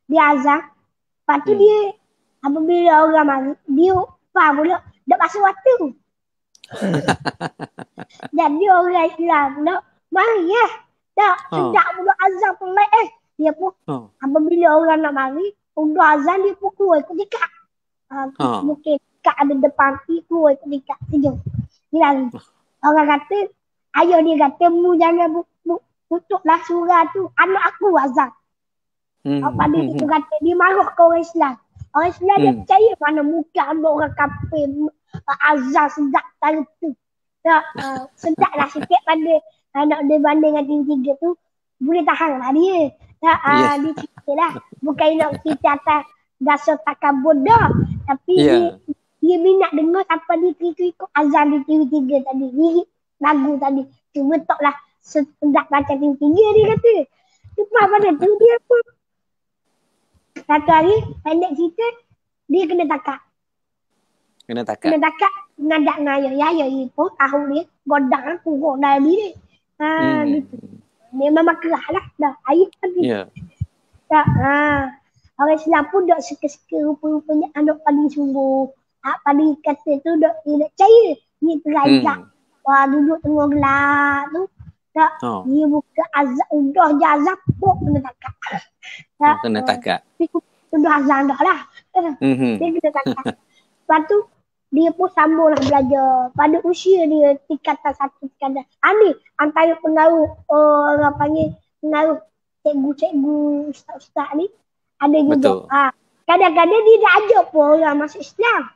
S3: Dia azan. Lepas tu dia apabila orang mari, dia depan pula. Dah masuk waktu. Jadi orang Islam nak mari tak sedap pula azan pelak dia pun apabila orang nak mari udah azan dia pun keluar ikut dekat mungkin kat ada depan keluar ikut dekat sejuk dia lari. Orang kata ayah dia kata mu jangan tutuplah surah tu anak aku azan. Pada itu kata dia marah ke orang Islam. Orang Islam dia percaya mana muka ada orang kafir azan sedap kali tu. Sedap lah sikit pada nak dia banding dengan TV3 tu boleh tahan lah dia. Dia cerita lah. Bukan nak cerita atas dasar takabur dah. Tapi dia minat dengar sampai dia ikut azan di TV3 tadi. Lirik lagu tadi. Cuma tak lah sedap macam TV3 dia kata. Lepas pada tu dia pun satu hari pendek cerita dia kena takak. Kena takak ngadak dengan ayah. Ya pun tahu dia godang kurang dari dia. Gitu. Dia memang kerah lah. Dah ayah tadi. Orang Islam pun dah suka-suka rupa-rupanya anak paling sungguh. Paling kata tu dah dia percaya. Ni terajak. Wah duduk tengah gelap tu. Dia buka azab. Udah je azab pun kena takak.
S2: Kena takak.
S3: Sudah azan dah lah. Dia kena takak. Lepas tu dia pun sambunglah belajar. Pada usia dia tingkatan 1 tingkatan. Ni antara pengaruh orang panggil pengaruh cikgu-cikgu ustaz-ustaz ni ada juga. Kadang-kadang dia dah ajak pun orang masuk Islam.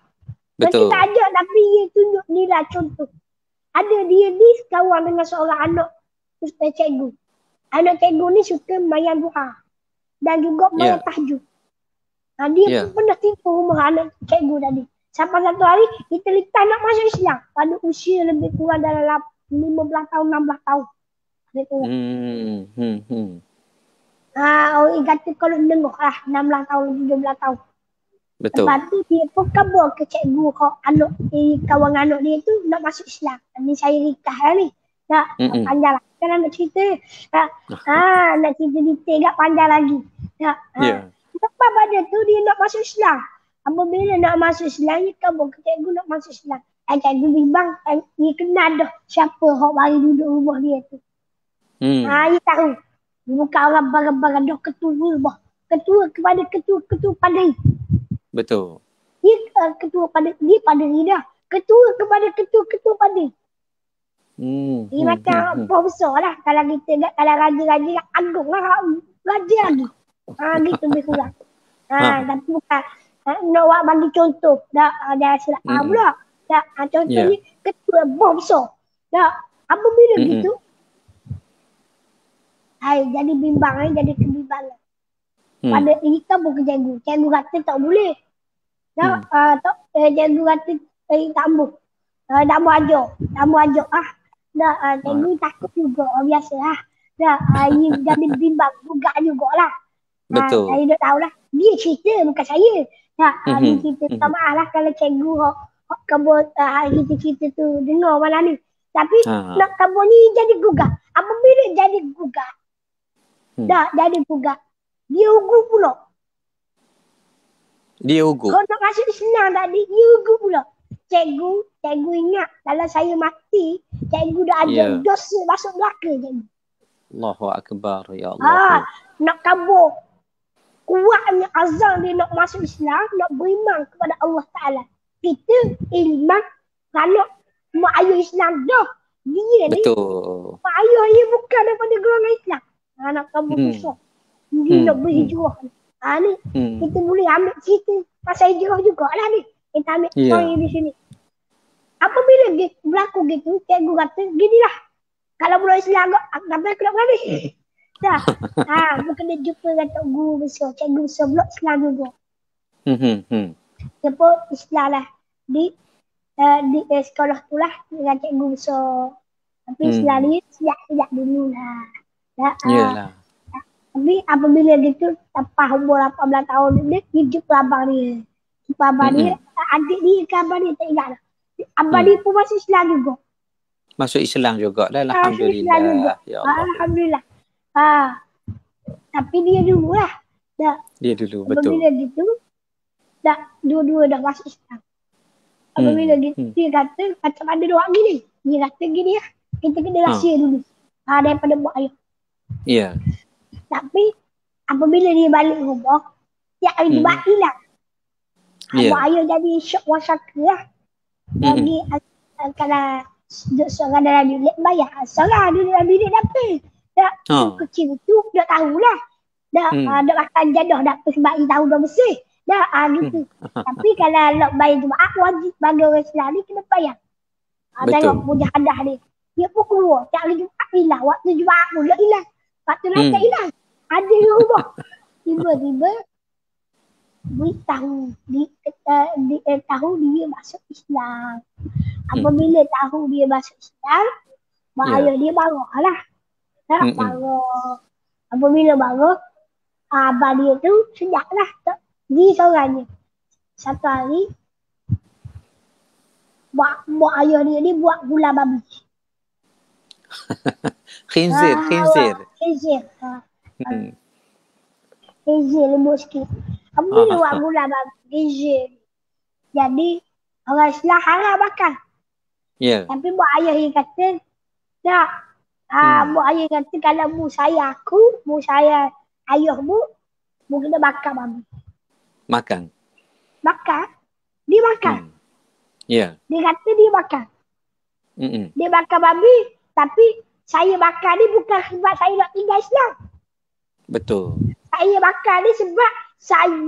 S3: Betul. Kita ajak tapi dia tunjuk nilai contoh. Ada dia ni kawan dengan seorang anak ustaz cikgu. Anak cikgu ni suka mayan doa dan juga mayan tahajud. Dia pun pernah tipu rumah anak cikgu tadi. Sampai satu hari kita letak nak masuk Islam pada usia lebih kurang dalam 15 tahun 16 tahun. Orang kata kalau dengar lah 16 tahun 17 tahun. Betul. Lepas tu dia pun kabar ke cikgu anak kawan anak dia tu nak masuk Islam. Ni saya rikah lah ni. Panjang lah. Kan nak cerita. Nak cerita detail kat panjang lagi. Lepas pada tu dia nak masuk Islam. Apabila nak masuk Islam, dia kabar ke cikgu nak masuk Islam. Cikgu bimbang, dia kenal dah siapa yang mari duduk rumah dia tu. Dia tahu. Dia bukan orang barang-barang dah ketua bah. Ketua kepada ketua padri. Betul. Dia ketua pada dia padri dah. Ketua kepada ketua padri. Dia macam profesor lah. Kalau kita kalau raja-raja agung lah. Raja lagi. Gitu lebih kurang. Tapi bukan nak buat bagi contoh. Dah silap faham pula. Contohnya ketua profesor. Apabila gitu jadi bimbang jadi kebimbangan. Pada kita bukan cikgu. Cikgu kata tak boleh. Cikgu kata tak boleh. Tak mau ajar. Cikgu takut juga biasa lah. Jadi bimbang juga jugalah. Betul. Saya dah tahu lah. Dia cerita bukan saya. Dia cerita. Tak maaf lah kalau cikgu kabur kita cerita tu dengar malam ni. Tapi nak kabur ni jadi gugat. Apabila jadi gugat. Jadi gugat. Dia ugu pula. Kau nak masuk Islam tadi, dia ugu pula. Cikgu ingat kalau saya mati, cikgu dah ada dosa masuk neraka cikgu.
S2: Allahu Akbar, ya Allah.
S3: Nak kabur. Kuatnya azam dia nak masuk Islam, nak beriman kepada Allah Ta'ala. Kita ilman kalau mak ayah Islam dah. Dia ni. Betul. Mak ayah dia bukan daripada golongan Islam. Nak kabur susah. Dia nak berhijrah. Ni kita boleh ambil cerita pasal hijrah jugalah ni. Kita ambil story di sini. Apabila berlaku gitu, cikgu kata, ginilah. Kalau budak Islam agak, kata aku nak berani. Bukan dia jumpa dengan guru besar. Cikgu besar budak Islam juga. Dia pun Islam lah. Di sekolah tu lah dengan cikgu besar. Tapi Islam ni sejak dulu lah. Yalah. Tapi apabila gitu, lepas umur 18 tahun dia jumpa abang dia. Adik dia ke abang dia tak ingat lah. Abang dia pun masuk Islam juga.
S2: Masuk Islam juga dah. Alhamdulillah.
S3: Ya Allah. Alhamdulillah. Tapi dia dulu lah.
S2: Dia dulu, betul.
S3: Apabila gitu, dua-dua dah masuk Islam. Apabila dia kata macam ada doa gini. Dia kata gini lah. Kita kena rahsia dulu. Daripada buat ayah.
S2: Ya.
S3: Tapi apabila dia balik rumah, tiap hari dia buat hilang. Buat ayah jadi syok wasaka lah. Bagi kalau seorang dalam bilik bayar. Seorang dalam bilik dapat. Tak kecil tu dah tahulah. Dah makan jadah dah sebab dia tahu dah bersih. Dah gitu. Tapi kalau nak bayar Jumaat wajib bagi orang Islam ni kena bayar. Tengok mujahadah dia. Dia pun keluar. Tak hari Jumaat hilang. Waktu Jumaat pula hilang. Waktu lain tak hilang. Ada di rumah. Tiba-tiba beritahu tahu dia masuk Islam. Apabila tahu dia masuk Islam, ayah dia marah lah. Marah. Apabila marah, abang dia tu sejak lah. Dia seorang je. Satu hari, buat ayah dia ni buat gula babi.
S2: Khinzir.
S3: Khinzir lembut sikit. Apabila buat gula babi, khinzir. Jadi, orang Islam haram makan. Tapi buat ayah dia kata, tak. Buat ayah kata kalau mu saya ayahmu, mu kena bakar babi.
S2: Makan?
S3: Dia makan. Dia kata dia makan. Dia bakar babi, tapi saya bakar ni bukan sebab saya nak tinggal Islam.
S2: Betul.
S3: Saya bakar ni sebab saya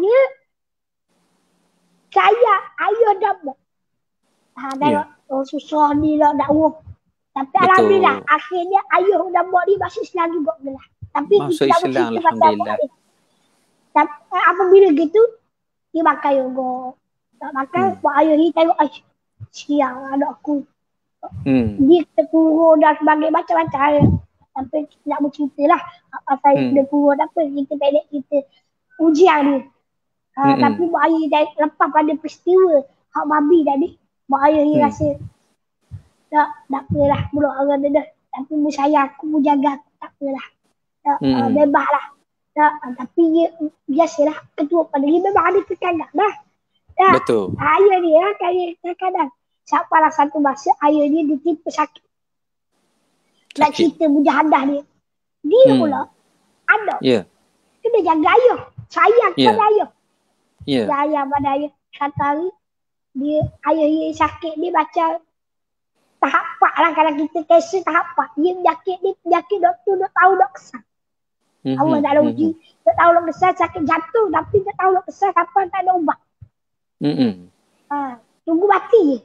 S3: ayah dah buat. Susah ni lah dakwah. Tapi alhamdulillah akhirnya ayah dah buat dia masuk Islam juga lah. Tapi
S2: masuk Islam alhamdulillah.
S3: Tapi apabila gitu dia makan juga. Tak makan buat ayah ni tengok siang anak aku. Dia terkurung dan sebagainya macam-macam. Sampai nak bercerita lah. Apa dia kurung apa. Kita pendek kita ujian dia. Tapi buat ayah ni lepas pada peristiwa hak babi tadi. Buat ayah ni rasa tak apalah budak orang dia dah. Tapi saya aku jaga aku tak apalah. Bebas lah. Tapi dia biasalah ketua pada dia memang ada kekagak dah.
S2: Betul.
S3: Ayah dia kadang-kadang. Sapalah satu masa ayah dia ditipu sakit. Nak cerita mujahadah dia. Dia pula ada. Kena jaga ayah. Sayang pada ayah. Sayang pada ayah. Satu hari ayah dia sakit dia baca tahap 4 lah kalau kita kisah tahap 4. Dia penyakit doktor dah tahu dah kesal. Allah tak ada uji. Tak tahu dah kesal sakit jantung tapi tak tahu dah kesal kapan tak ada ubat. Tunggu mati je.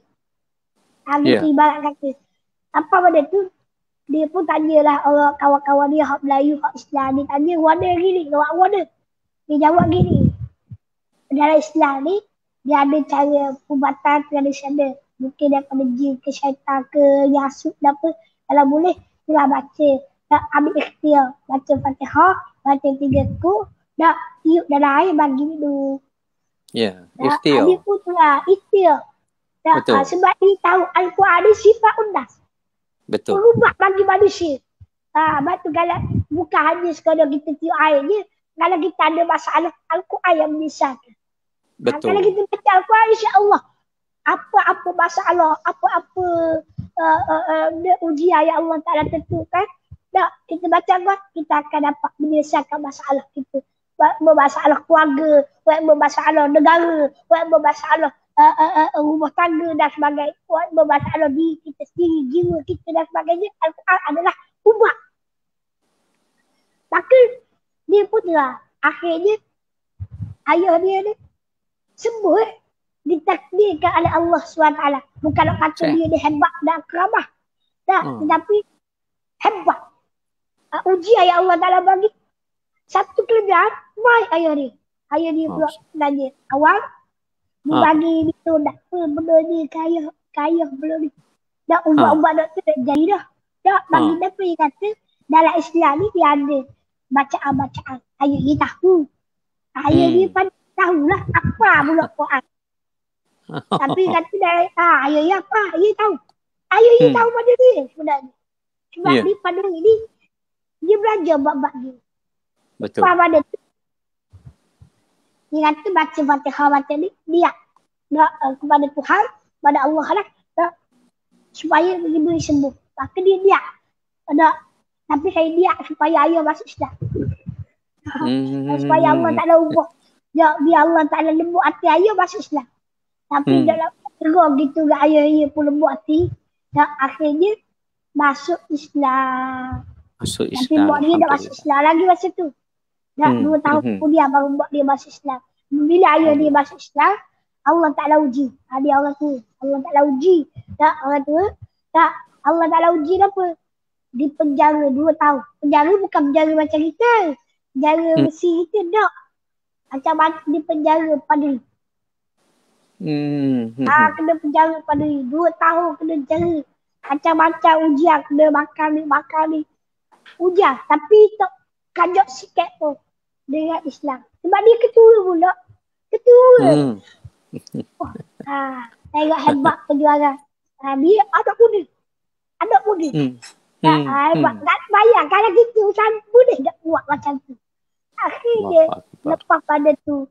S3: Gitu ibarat kata. Apa benda tu dia pun tanyalah orang kawan-kawan dia hak Melayu, hak Islam. Dia tanya wadah gini, wadah. Dia jawab gini. Dalam Islam ni dia ada cara perubatan tradisional. Mungkin daripada jin ke syaitan ke yasud dan apa. Kalau boleh, dia baca. Tak ambil ikhtiar. Baca Fatihah, baca 3 ku. Tak tiup dalam air bagi minum.
S2: Ikhtiar.
S3: Dia pun tu lah, ikhtiar. Sebab dia tahu Al-Quran ni sifat undas.
S2: Betul.
S3: Berubah bagi manusia. Sebab tu kalau bukan hanya sekadar kita tiup air je. Kalau kita ada masalah Al-Quran yang menyesatkan.
S2: Betul.
S3: Kalau kita baca Al-Quran, insya-Allah apa-apa masalah, apa-apa ujian yang Allah Ta'ala tentukan, kita baca Al-Quran, kita akan dapat menyelesaikan masalah kita. Bermasalah keluarga, bermasalah negara, bermasalah rumah tangga dan sebagainya, bermasalah diri kita sendiri, jiwa kita dan sebagainya. Al-Quran adalah ubat. Maka dia pun akhirnya ayah dia ni sembuh ditakdirkan oleh Allah SWT. Bukan nak kata dia hebat dan keramah. Tetapi hebat. Ujian yang Allah Ta'ala bagi. Satu kelebihan, baik ayah dia. Ayah dia pula tanya. Awal, dia bagi dia tak apa benda ni, kaya belum ni. Dah ubat-ubat doktor dah jadi dah. Dah bagi dia apa dia kata, dalam Islam ni dia ada bacaan-bacaan. Ayah dia tahu. Ayah dia pun tahulah apa pula Quran. Tapi kata dari ayah dia apa? Ayah tahu. Ayah dia tahu pada dia sebenarnya. Sebab dia pada ini dia belajar bab-bab dia.
S2: Betul.
S3: Apa pada tu? Dia kata baca Fatihah baca ni dia kepada Tuhan pada Allah lah. Supaya diberi sembuh. Maka dia diak. Tapi saya diak supaya ayah masuk Islam. Supaya Allah tak ada ubah. Biar Allah tak ada lembut hati ayah masuk Islam. Tapi dalam teruk gitu ayah pun lembut hati. Dan akhirnya masuk Islam. Tapi buat dia dah masuk Islam lagi masa tu. Dah 2 tahun kemudian baru buat dia masuk Islam. Bila ayah dia masuk Islam, Allah Ta'ala uji. Dia Allah tu. Allah Ta'ala uji. Tak, orang tu. Tak, Allah Ta'ala uji apa? Di penjara 2 tahun. Penjara bukan penjara macam kita. Penjara Mesir kita tak. Macam di penjara Padri. Kena penjara Padri. 2 tahun kena penjara. Macam-macam ujian. Kena makan ni. Ujian. Tapi tak kajak sikit tu. Dengan Islam. Sebab dia ketua pula. Ketua. Tengok hebat perjuangan. Dia anak muda. Hebat. Tak bayang kalau kita usaha muda tak buat macam tu. Akhirnya lepas pada tu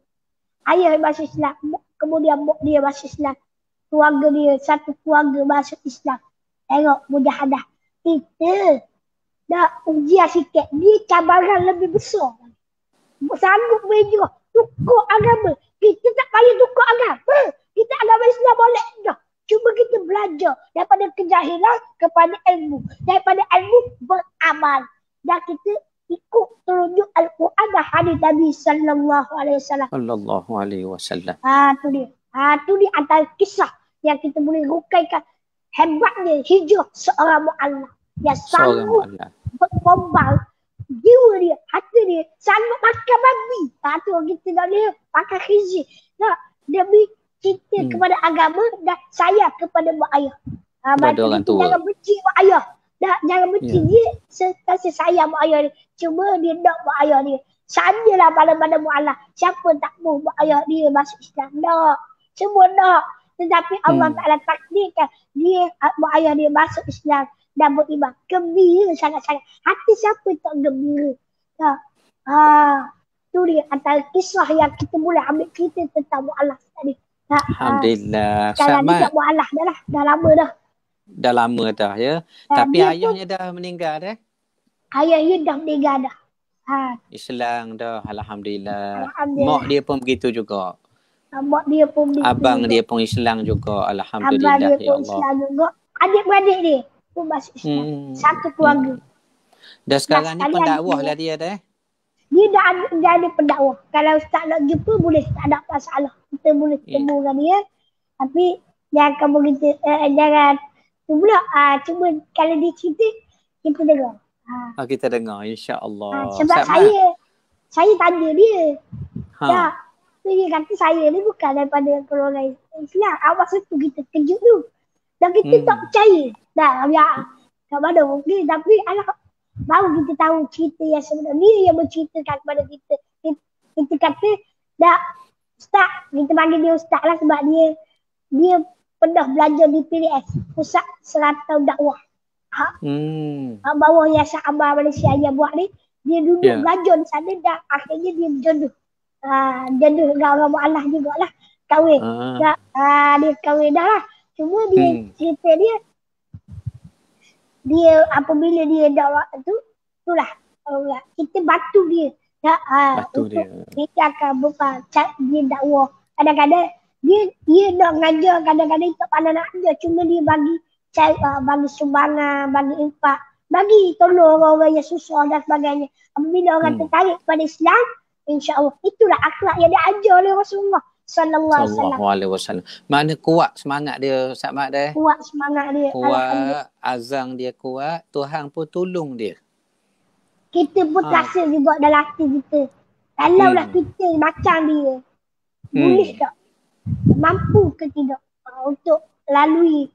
S3: ayah masuk Islam. Kemudian mak dia masuk Islam. Keluarga dia, satu keluarga masuk Islam. Tengok mujahadah. Kita dah ujian sikit. Dia cabaran lebih besar. Sanggup berjuang. Tukar agama. Kita tak payah tukar agama. Kita agama Islam boleh dah. Cuma kita belajar daripada kejahilan kepada ilmu. Daripada ilmu beramal. Dan kita ikut tunjuk Al-Quran dan hadis Nabi sallallahu alaihi wasallam.
S2: Sallallahu alaihi wasallam.
S3: Tu dia. Tu dia antara kisah yang kita boleh rukaikan hebatnya hijrah seorang mu'alaf. Yang sanggup berkorban jiwa dia, hati dia, sanggup makan babi. Tu kita tak boleh pakai khizi. Demi cinta kepada agama dan sayang kepada mak ayah.
S2: Kepada orang tua.
S3: Jangan benci mak ayah. Jangan benci dia, kasih sayang mak ayah dia. Cuma dia nak mak ayah dia. Sajalah pada mu'alaf. Siapa tak mahu mak ayah dia masuk Islam? Tak. Semua nak. Tetapi Allah Ta'ala takdirkan dia, mak ayah dia masuk Islam dan beriman. Gembira sangat-sangat. Hati siapa tak gembira? Tu dia antara kisah yang kita boleh ambil cerita tentang mu'alaf tadi.
S2: Alhamdulillah.
S3: Sekarang ni tak mu'alaf dah lah. Dah lama dah.
S2: Dah lama dah ya. Tapi ayahnya dah meninggal dah?
S3: Ayahnya dah meninggal dah.
S2: Islam dah. Alhamdulillah. Mak dia pun begitu juga.
S3: Mak dia pun begitu.
S2: Abang dia pun Islam juga. Alhamdulillah.
S3: Abang dia pun Islam juga. Adik-beradik dia pun masuk Islam. Satu keluarga.
S2: Dan sekarang ni pendakwah lah dia dah.
S3: Dia dah ada pendakwah. Kalau ustaz nak jumpa boleh, tak ada masalah. Kita boleh temu dengan dia. Tapi jangan begitu, jangan tu pula. Cuma kalau dia cerita, kita dengar.
S2: Kita dengar, insya-Allah.
S3: Sebab saya tanya dia. Dia kata saya ni bukan daripada golongan Islam. Awak tu kita kejut tu. Dan kita tak percaya. Kat mana mungkin. Tapi baru kita tahu cerita yang sebenarnya. Dia yang menceritakan kepada kita. Kita kata, Ustaz. Kita panggil dia Ustaz lah sebab dia pernah belajar di PDS. Pusat Serantau Dakwah. Bawah Yayasan Amal Malaysia yang buat ni. Dia duduk belajar di sana dan akhirnya dia berjodoh. Jodoh dengan orang mu'alaf jugalah. Kahwin. Dia kahwin dah lah. Cuma dia cerita dia apabila dia dakwah tu, itulah kita bantu dia. Bantu dia. Kita akan buka dia dakwah. Kadang-kadang dia nak ngajar, kadang-kadang tak pandai nak ngajar. Cuma dia bagi sumbangan, bagi infak, bagi tolong orang-orang yang susah dan sebagainya. Apabila orang tertarik pada Islam, insya-Allah itulah akhlak yang diajar oleh Rasulullah sallallahu
S2: alaihi wasallam. Mana kuat semangat dia Ustaz Mat dah.
S3: Kuat semangat dia.
S2: Kuat, azang dia kuat, Tuhan pun tolong dia.
S3: Kita pun rasa juga dalam hati kita. Kalaulah kita macam dia, boleh tak? Mampu ke tidak untuk lalui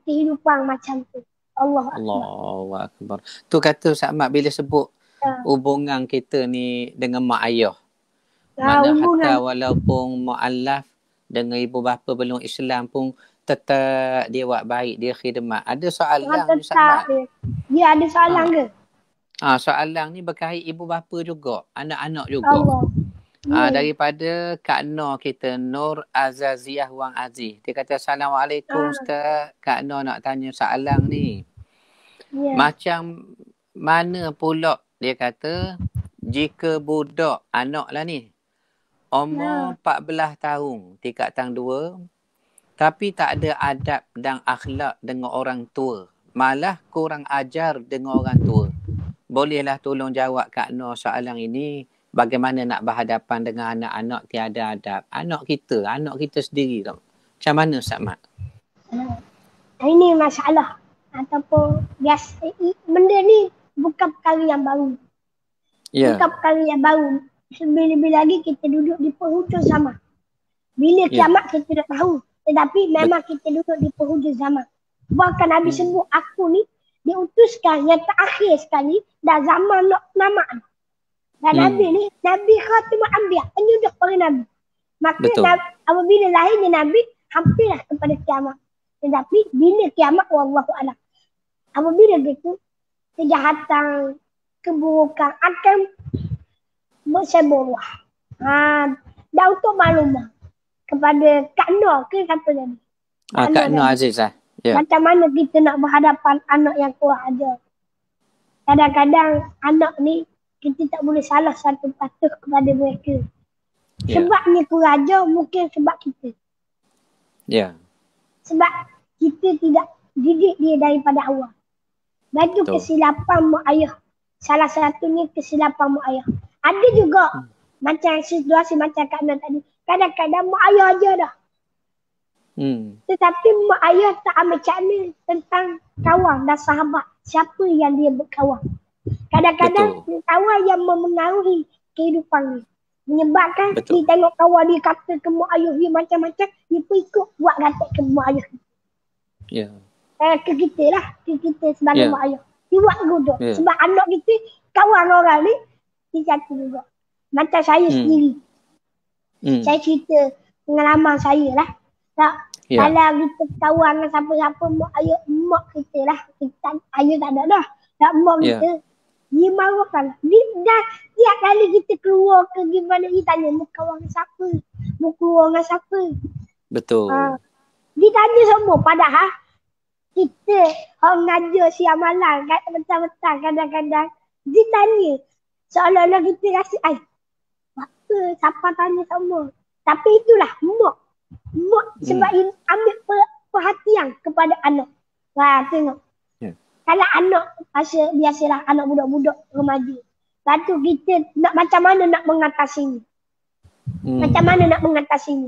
S3: kehidupan macam tu? Allahu
S2: Akbar. Tu kata Ustaz Mat bila sebut hubungan kita ni dengan mak ayah. Mana hatta walaupun mu'alaf dengan ibu bapa belum Islam pun tetap dia buat baik, dia khidmat. Ada soalan Ustaz Mat?
S3: Dia ada soalan ke?
S2: Soalan ni berkait ibu bapa juga, anak-anak juga. Daripada Kak Nur kita, Nur Azaziah Wang Aziz. Dia kata, Assalamualaikum Ustaz. Kak Nur nak tanya soalan ni. Macam mana pula dia kata, jika budak, anak lah ni, umur 14 tahun, tingkatan 2, tapi tak ada adab dan akhlak dengan orang tua. Malah kurang ajar dengan orang tua. Bolehlah tolong jawab Kak Nur soalan ini. Bagaimana nak berhadapan dengan anak-anak tiada adab. Anak kita sendiri tau. Macam mana Ustaz Mat?
S3: Ini masalah. Ataupun biasa. Benda ni bukan perkara yang baru. Bukan perkara yang baru. Lebih-lebih lagi kita duduk di penghujung zaman. Bila kiamat kita tak tahu. Tetapi memang kita duduk di penghujung zaman. Bahkan Nabi sebut aku ni diutuskan yang terakhir sekali dah zaman namak. Dan Nabi ni, Nabi Khatimul Anbiya, penyudah para Nabi. Maka apabila lahirnya Nabi, hampirlah kepada kiamat. Tetapi bila kiamat, wallahu a'lam. Apabila gitu, kejahatan, keburukan akan bersebuah. Dan untuk maklumat kepada Kak Nur ke kata tadi?
S2: Kak Nur Azizah.
S3: Macam mana kita nak berhadapan anak yang kurang ajar. Kadang-kadang anak ni, kita tak boleh salah satu patuh kepada mereka. Sebabnya kurang ajar mungkin sebab kita. Sebab kita tidak didik dia daripada awal. Dan itu kesilapan mak ayah. Salah satunya kesilapan mak ayah. Ada juga macam situasi macam Kak Nan tadi. Kadang-kadang mak ayah aja dah. Tetapi mak ayah tak ambil cara tentang kawan dan sahabat. Siapa yang dia berkawan. Kadang-kadang kawan yang memengaruhi kehidupan dia. Menyebabkan dia tengok kawan dia kata ke mak ayah dia macam-macam. Dia pun ikut buat kata ke mak ayah. Ke kita lah. Ke kita sebagai mak ayah. Dia buat godok. Sebab anak kita, kawan orang ni, dia kata juga. Macam saya sendiri. Saya cerita pengalaman saya lah. Kalau kita kawan dengan siapa-siapa mak kita lah. Ayah tak ada dah. Mak kita, dia marahkan. Tiap kali kita keluar ke gimana, dia tanya, mau kawan dengan siapa? Mau keluar dengan siapa?
S2: Betul.
S3: Dia tanya semua. Padahal kita orang ngajar siang malam kat petang-petang kadang-kadang dia tanya. Seolah-olah kita rasa, apa? Siapa tanya semua? Tapi itulah mak. Mak sebab ambil perhatian kepada anak. Tengok. Kalau anak, biasalah anak budak-budak remaja. Lepas tu kita nak macam mana nak mengatasinya. Macam mana nak mengatasinya.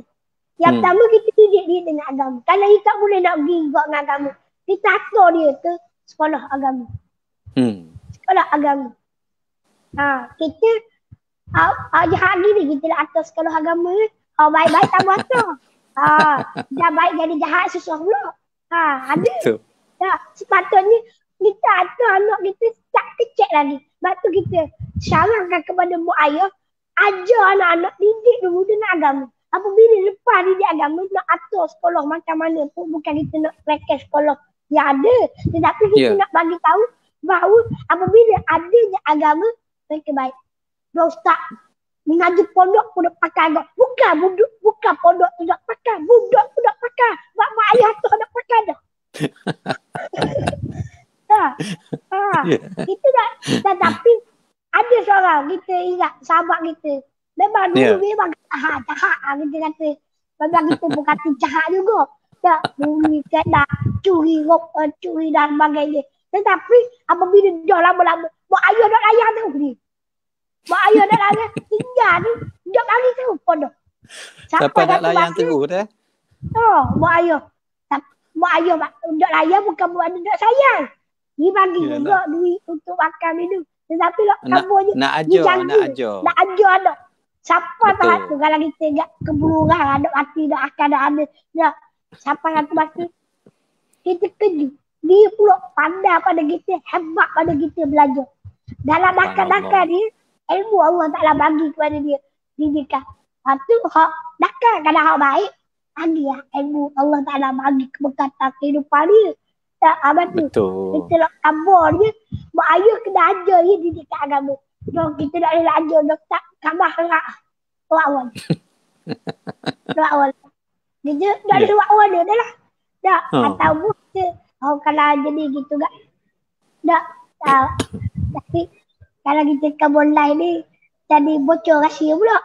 S3: Yang pertama kita didik dia dengan agama. Kalau dia tak boleh nak pergi dengan agama, kita atur dia ke sekolah agama. Sekolah agama. Kita jahat gini kita nak atur sekolah agama. Baik-baik tak buat tu. Dah baik jadi jahat susah pula. Ada. Sepatutnya kita atur anak kita tak kecil lagi. Sebab tu kita sarankan kepada mak ayah, ajar anak-anak didik dulu dengan agama. Apabila lepas didik agama, nak atur sekolah macam mana pun. Bukan kita nak rekes sekolah yang ada. Tetapi kita nak bagi tahu bahawa apabila adanya agama, mereka baik. Ustaz mengaji pondok pakai agak. Bukan pondok tidak pakai. Budak pakai. Mak ayah tu nak pakai dah. Kita dah. Tapi ada seorang kita ingat sahabat kita. Memang dulu memang jahat. Kita kata. Memang kita pun kata jahat juga. Tak bunyi nak curi dan sebagainya. Tetapi apabila dah lama-lama, mak ayah dah layan tu ni. Mak ayah dah layan, tinggal ni, dah lagi tu pondok.
S2: Sampai dah layan terus dah.
S3: Mak ayah. Mak ayah dah layan bukan buat dah sayang. Dia bagi juga duit untuk makan minum. Tetapi kamu
S2: nak ajar dah. Siapa tak tu kalau kita enggak keburukan, ada hati dah akan ada. Siapa yang tu mesti kita kerja. Dia pula pandai pada kita, hebat pada kita belajar. Dalam dakar-dakar dia, ilmu Allah Ta'ala bagi kepada dia. Didikan. Lepas tu, dakar kadang hak baik, ada ilmu Allah Ta'ala bagi keberkatan kehidupan dia. Betul. Kita nak kabar dia, mak ayah kena ajar dia didikan agama. Kita nak ajar, tak kabar harap.
S3: awal. Dua awal. Dia dah ada awal dia dah lah. Dah atau bukan. Kalau jadi gitu gak. Dah. Tapi kalau kita kabur online ni jadi bocor rahsia pula.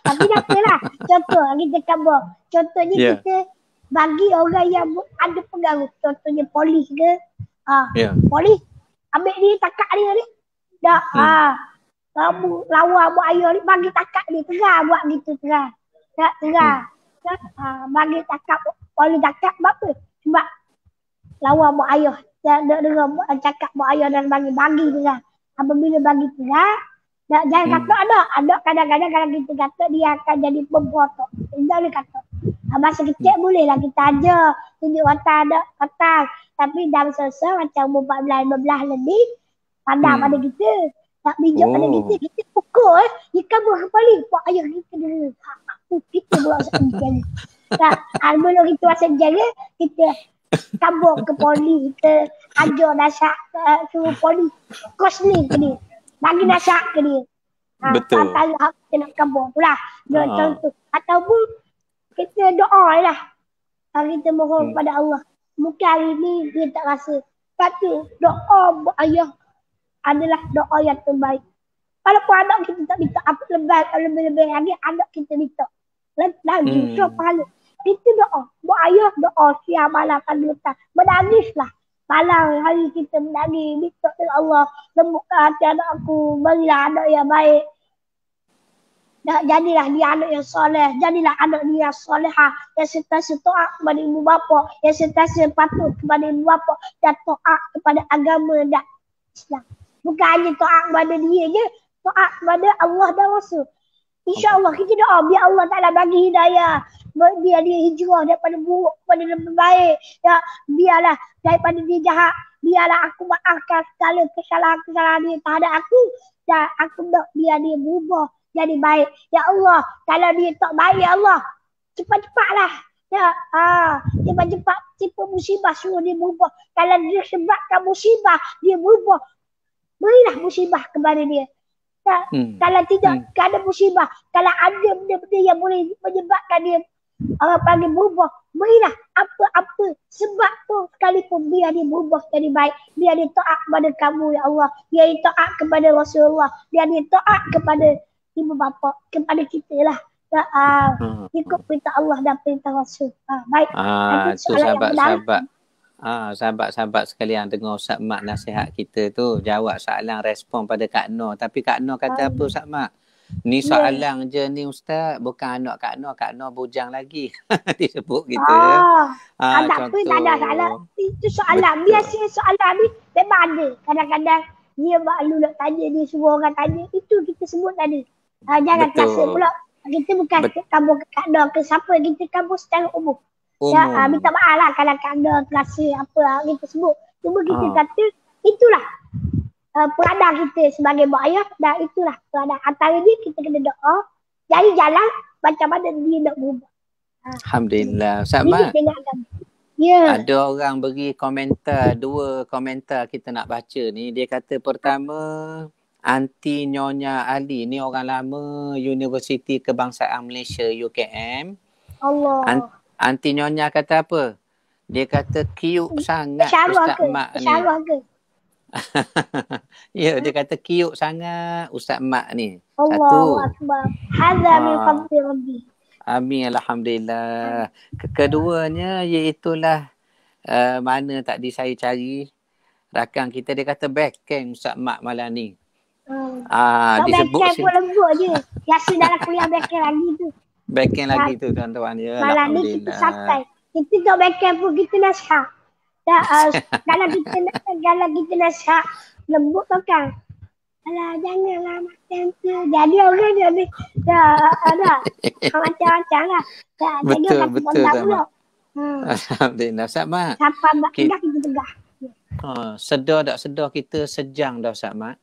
S3: Tapi tak apalah. Contoh kita kabur. Contohnya kita bagi orang yang ada pengaruh. Contohnya polis ke. Polis ambil dia takak dia ni. Dah. Kamu lawa buat ayah ni bagi takak dia. Terah buat gitu terah. Tak terah. Bagi takak. Polis takak apa? Sebab lawa buat ayah. Dengar cakap buat ayah dan bagi terah. Apabila bagi terah. Jangan kata ada kadang-kadang kalau kita kata dia akan jadi pembotok. Tidak boleh kata. Masa kecil boleh lah kita ajar. Tunjuk mata ada kata. Tapi dah selesai macam umur 14-15 lebih. Pandang pada kita. Tak bijak pada kita. Kita pukul. Jika berkepala. Pak ayah kita dulu. Kita buat sejarah. Tak. Sebelum kita buat sejarah. Kita kabur ke poli. Kita ajar nasihat. Suruh poli. Kos ni ke dia. Bagi nasihat ke dia.
S2: Betul.
S3: Antara kita nak kabur. Itulah. Contoh. Ataupun kita doa lah. Kita mohon kepada Allah. Mungkin hari ni dia tak rasa. Lepas tu doa buat ayah adalah doa yang terbaik. Walaupun anak kita tak minta apa lebih-lebih lagi anak kita minta. Lagi so pahala. Kita doa. Buat ayah doa siang malam pagi petang. Menangislah. Malam hari kita menangis. Minta kepada Allah. Lembutkan hati anak aku. Berilah anak yang baik. Jadilah dia anak yang soleh. Jadilah anak dia yang solehah. Yang sentiasa taat kepada ibu bapa. Yang sentiasa patuh kepada ibu bapa. Dan taat kepada agama dan Islam. Bukan hanya taat kepada dia je. Taat kepada Allah dan Rasul. InsyaAllah kita doa. Biar Allah Ta'ala bagi hidayah. Biar dia hijrah daripada buruk kepada lebih baik. Ya, biarlah daripada dia jahat. Biarlah aku maafkan segala kesalahan-kesalahan dia terhadap aku. Dan aku nak biar dia berubah. Jadi baik. Ya Allah, kalau dia tak baik, ya Allah, cepat-cepatlah. Ya, cepat-cepat tipu musibah suruh dia berubah. Kalau dia sebabkan musibah, dia berubah. Berilah musibah kepada dia. Ya, kalau tidak, ada musibah. Kalau ada benda-benda yang boleh menyebabkan dia panggil berubah, berilah apa-apa sebab tu sekalipun biar dia berubah jadi baik. Biar dia taat kepada kamu, ya Allah. Biar dia taat kepada Rasulullah. Biar dia taat kepada ibu bapa, kepada kita lah. Ikut perintah Allah dan perintah Rasul. Baik.
S2: Tu sahabat-sahabat sekalian dengar Ustaz Mak nasihat kita tu. Jawab soalan respon pada Kak Noh. Tapi Kak Noh kata apa Ustaz Mak? Ni soalan je ni Ustaz. Bukan anak Kak Noh bujang lagi. Disebut gitu ya.
S3: Tak apa, tak ada salah. Itu soalan. Biasanya soalan ni memang ada. Kadang-kadang dia malu nak tanya, dia semua orang tanya. Itu kita sebut tadi. Jangan terasa pula. Kita bukan kabur ke Kak Noh ke siapa. Kita kabur secara umum. Ya, minta maaf lah kalau Kak Noh terasa apa kita sebut. Cuma kita kata itulah peranan kita sebagai mak ayah. Dan itulah peranan. Antara dia kita kena doa. Cari jalan macam mana dia nak berubah.
S2: Alhamdulillah. Ustaz Mak. Ada orang beri komentar. 2 komentar kita nak baca ni. Dia kata pertama, Anti Nyonya Ali ni orang lama Universiti Kebangsaan Malaysia UKM.
S3: Allah.
S2: Anti Nyonya kata apa? Dia kata cute sangat Ustaz Mak ni. Ya, dia kata cute sangat Ustaz Mak ni.
S3: Allahu Akbar. Hadza min fadli Rabbi.
S2: Amin, alhamdulillah. Keduanya iaitulah mana tadi saya cari rakan kita, dia kata backhand Ustaz Mak malam ni.
S3: Disebut backhand pun lembut je. Biasa dalam kuliah backhand lagi tu.
S2: Backhand lagi tu tuan-tuan ya.
S3: Malam ni kita santai. Kita tak backhand pun kita nasihat. Kalau kita nasihat lembut tu kan. Alah janganlah macam tu. Jadi orang jadi dah macam-macam lah.
S2: Betul Mak. Alhamdulillah. Ustaz Mak.
S3: Siapa kita tegah.
S2: Sedar tak sedar kita sejang dah Ustaz Mak.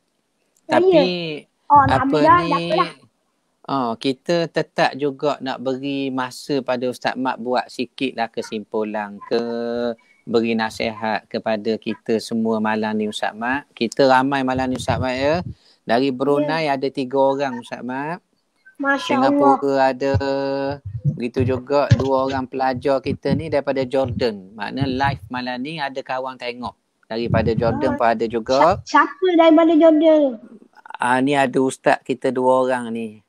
S2: Tapi kita tetap juga nak beri masa pada Ustaz Mak buat sikitlah kesimpulan ke, beri nasihat kepada kita semua malam ni Ustaz Mak. Kita ramai malam ni Ustaz Mak ya. Dari Brunei ada 3 orang Ustaz Mak.
S3: Masya Allah.
S2: Singapura ada. Begitu juga 2 orang pelajar kita ni daripada Jordan. Makna live malam ni ada kawan tengok. Daripada Jordan pun ada juga.
S3: Siapa daripada Jordan?
S2: Ni ada ustaz kita 2 orang ni.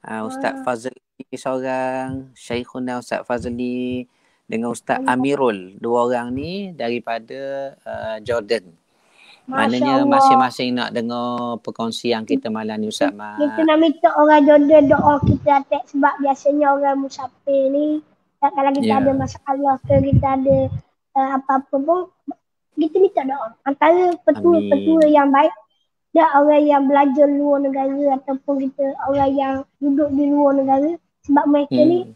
S2: Ustaz Fazli seorang, Syekhuna Ustaz Fazli dengan Ustaz Amirul. 2 orang ni daripada Jordan. Maknanya masing-masing nak dengar perkongsian kita malam ni Ustaz Mat.
S3: Kita nak minta orang Jordan doa kita atas sebab biasanya orang musafir ni kalau kita ada masalah ke kita ada apa-apa pun kita minta doa. Antara petua-petua yang baik dan orang yang belajar luar negara ataupun kita orang yang duduk di luar negara sebab mereka ni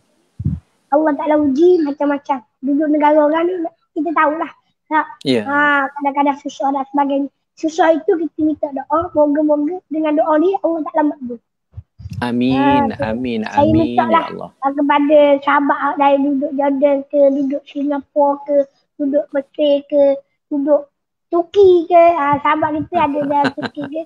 S3: Allah Ta'ala uji macam-macam. Duduk negara orang ni kita tahulah. Kadang-kadang susah dan sebagainya. Susah itu kita minta doa. Moga-moga dengan doa ni Allah Ta'ala makbul.
S2: Amin. Amin.
S3: Saya minta lah
S2: ya Allah.
S3: Kepada sahabat dari duduk Jordan ke, duduk Singapura ke, duduk Mesir ke, duduk Turki ke, sahabat kita ada dari Turki ke.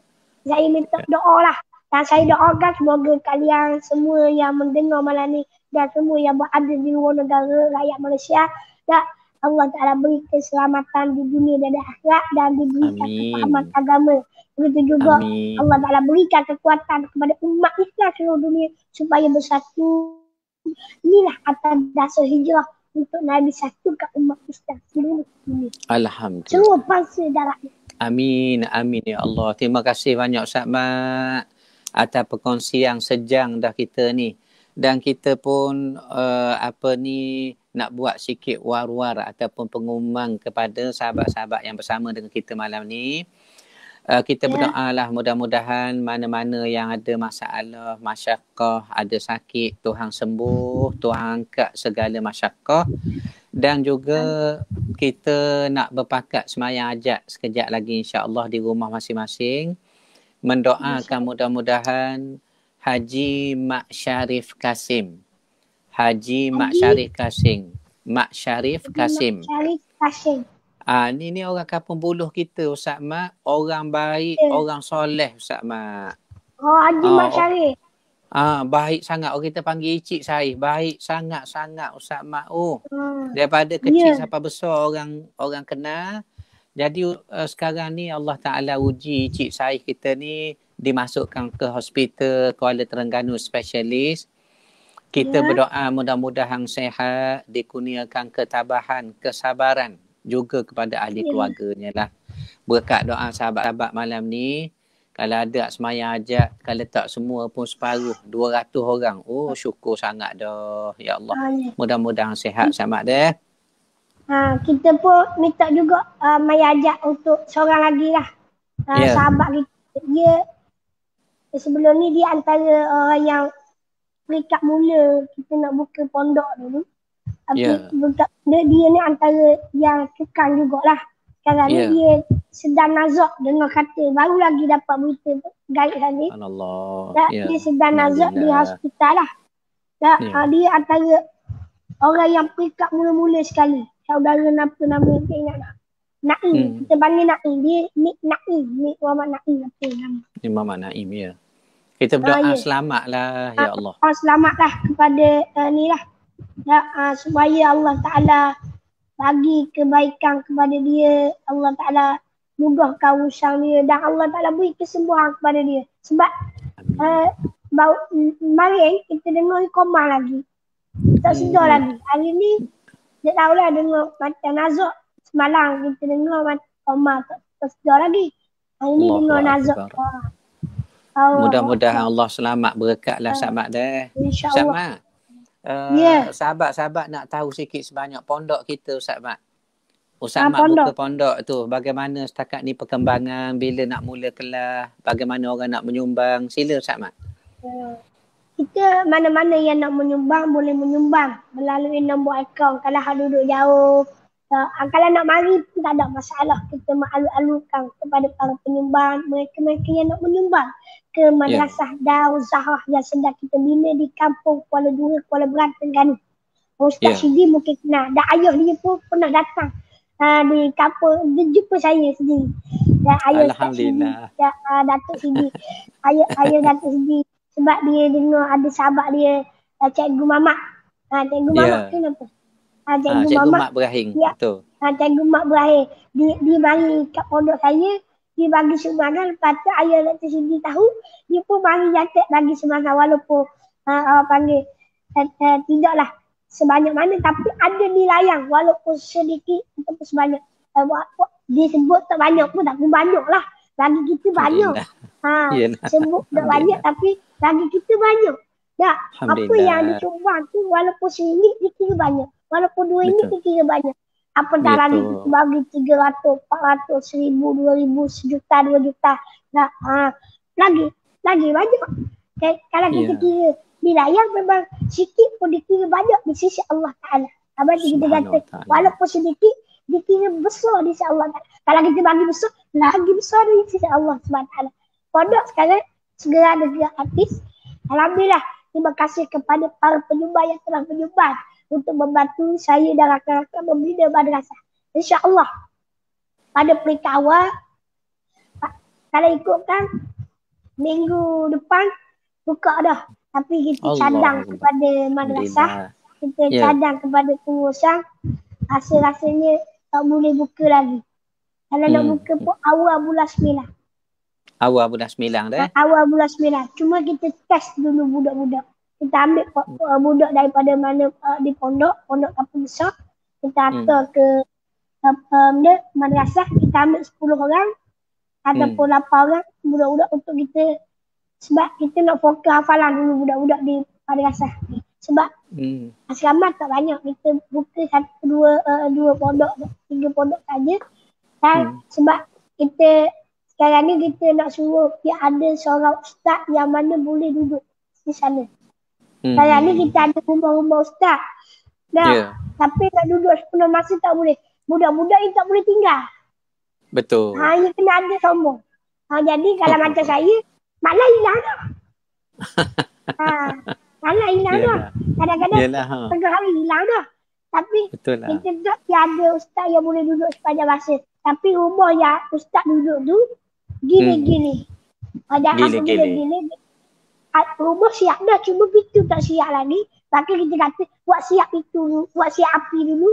S3: Saya minta doa lah. Dan saya doakan semoga kalian semua yang mendengar malam ni dan semua yang berada di luar negara, rakyat Malaysia, dan Allah Ta'ala beri keselamatan di dunia dan di akhirat dan diberikan kefahaman agama. Begitu juga Allah Ta'ala berikan kekuatan kepada umat Islam seluruh dunia supaya bersatu. Inilah atas dasar hijrah untuk Nabi satukan umat Islam seluruh dunia.
S2: Alhamdulillah.
S3: Semua bangsa dan rakyat.
S2: Amin. Amin ya Allah. Terima kasih banyak Ustaz Mat atas perkongsian sejang dah kita ni. Dan kita pun nak buat sikit war-war ataupun pengumuman kepada sahabat-sahabat yang bersama dengan kita malam ni. Kita berdoa lah mudah-mudahan mana-mana yang ada masalah, masyarakat, ada sakit, Tuhan sembuh, Tuhan angkat segala masyarakat. Dan juga kita nak berpakat semayang hajat sekejap lagi insya-Allah di rumah masing-masing. Mendoakan mudah-mudahan Haji Mak Syarif Kasim. Haji Mak Syarif Kasim. Mak Syarif Kasim. Ni orang kampung Buluh kita Ustaz Mat. Orang baik, orang soleh Ustaz Mat.
S3: Haji Mak Syarif.
S2: Baik sangat. Orang kita panggil Icik Syarif. Baik sangat-sangat Ustaz Mat. Daripada kecil sampai besar orang kenal. Jadi sekarang ni Allah Ta'ala uji Cik Syarif kita ni dimasukkan ke hospital Kuala Terengganu Specialist. Kita berdoa mudah-mudahan sihat, dikurniakan ketabahan, kesabaran juga kepada ahli keluarganya lah. Berkat doa sahabat-sahabat malam ni, kalau ada semayang hajat, kalau tak semua pun separuh, 200 orang. Syukur sangat dah. Ya Allah. Mudah-mudahan sihat sama deh.
S3: Kita pun minta juga maya ajak untuk seorang lagi lah. Sahabat kita. Dia sebelum ni dia antara orang yang peringkat mula kita nak buka pondok dulu. Dia ni antara yang tukang jugalah. Sekarang ni dia sedang nazak dengan kata. Baru lagi dapat berita gaib tadi. Dia sedang nazak di hospital lah. Dia antara orang yang peringkat mula-mula sekali. Saudara nama dia ingat tak? Naim. Kita panggil Naim. Dia Nik Naim. Nik Muhammad Naim. Apa nama?
S2: Nik Muhammad Naim, ya. Kita berdoa selamatlah, ya Allah.
S3: Selamatlah kepada ni lah. Supaya Allah Ta'ala bagi kebaikan kepada dia. Allah Ta'ala mudahkan urusan dia. Dan Allah Ta'ala beri kesembuhan kepada dia. Sebab kemarin kita dengar koma lagi. Tak sedar lagi. Hari ni dia tahulah dengar macam nazak. Semalam kita dengar macam koma tak sedar lagi. Hari ni dengar nazak.
S2: Mudah-mudahan Allah selamat berkatlah sahabat dah.
S3: InsyaAllah.
S2: Sahabat-sahabat nak tahu sikit sebanyak pondok kita Ustaz Mat. Ustaz Mat buka pondok tu. Bagaimana setakat ni perkembangan bila nak mula kelas. Bagaimana orang nak menyumbang. Sila Ustaz Mat.
S3: Kita mana-mana yang nak menyumbang boleh menyumbang melalui nombor akaun. Kalau duduk jauh. Kalau nak mari pun tak ada masalah. Kita mengalu-alukan kepada para penyumbang. Mereka-mereka yang nak menyumbang ke Madrasah Darul Zahra yang sedang kita bina di kampung Kuala Dura, Kuala Beran, Terengganu. Ustaz Syidi mungkin kenal. Dan ayah dia pun pernah datang di kampung. Dia jumpa saya sendiri. Dan ayah
S2: Alhamdulillah.
S3: Datuk Syidi. Ayah Datuk Syidi sebab dia dengar ada sahabat dia Cikgu Mamak. Cikgu Mamak tu kenapa?
S2: Cikgu Mak Ibrahim.
S3: Ya.
S2: Betul.
S3: Cikgu Mak Ibrahim. Dia mari kat pondok saya, dia bagi sumbangan, lepas tu ayah nak tersendiri tahu, dia pun mari jatuh bagi sumbangan walaupun orang panggil tidaklah sebanyak mana, tapi ada dilayang walaupun sedikit ataupun sebanyak. Dia sebut tak banyak pun, tapi banyak lah. Bagi kita banyak. Sebut tak banyak tapi bagi kita banyak. Tak, apa yang dicuba tu walaupun RM1 dikira banyak. Walaupun RM2 dikira banyak. Apatah lagi kita bagi 300, 400, 1,000, 2,000, sejuta, 2 juta. Nah, lagi banyak. Kalau kita kira dilayang memang sikit pun dikira banyak di sisi Allah Ta'ala. Abang kita kata walaupun sedikit dikira besar di sisi Allah Ta'ala. Kalau kita bagi besar, lagi besar di sisi Allah SWT. Pondok sekarang segera ada artis. Alhamdulillah, terima kasih kepada para penyumbang yang telah menyumbang untuk membantu saya dan rakan-rakan membina madrasah. InsyaAllah pada peringkat awal, kalau ikutkan minggu depan buka dah. Tapi kita cadang kepada madrasah, kita cadang kepada pengurusan. Rasa-rasanya tak boleh buka lagi. Kalau nak buka pun awal bulan 9.
S2: Awal bulan 9 dah?
S3: Awal bulan 9. Cuma kita test dulu budak-budak. Kita ambil budak daripada mana di pondok kampung besar. Kita hantar ke madrasah. Kita ambil 10 orang ataupun 8 orang budak-budak untuk kita. Sebab kita nak fokus hafalan dulu budak-budak di madrasah. Sebab asrama tak banyak. Kita buka 2 pondok, 3 pondok saja. Dan sebab kita sekarang ni kita nak suruh ada seorang ustaz yang mana boleh duduk di sana. Sekarang ni kita ada rumah-rumah ustaz. Tapi nak duduk sepenuh masa tak boleh. Budak-budak ni tak boleh tinggal.
S2: Betul.
S3: Dia kena ada sombong. Jadi kalau macam saya, malah hilang dah. Malah hilang dah. Kadang-kadang tengah hari hilang dah. Tapi kita tak ada ustaz yang boleh duduk sepanjang masa. Tapi rumah yang ustaz duduk tu gini-gini. Gini-gini. Rumah siap dah, cuma pintu tak siap lagi. Maka kita kata buat siap pintu dulu, buat siap api dulu.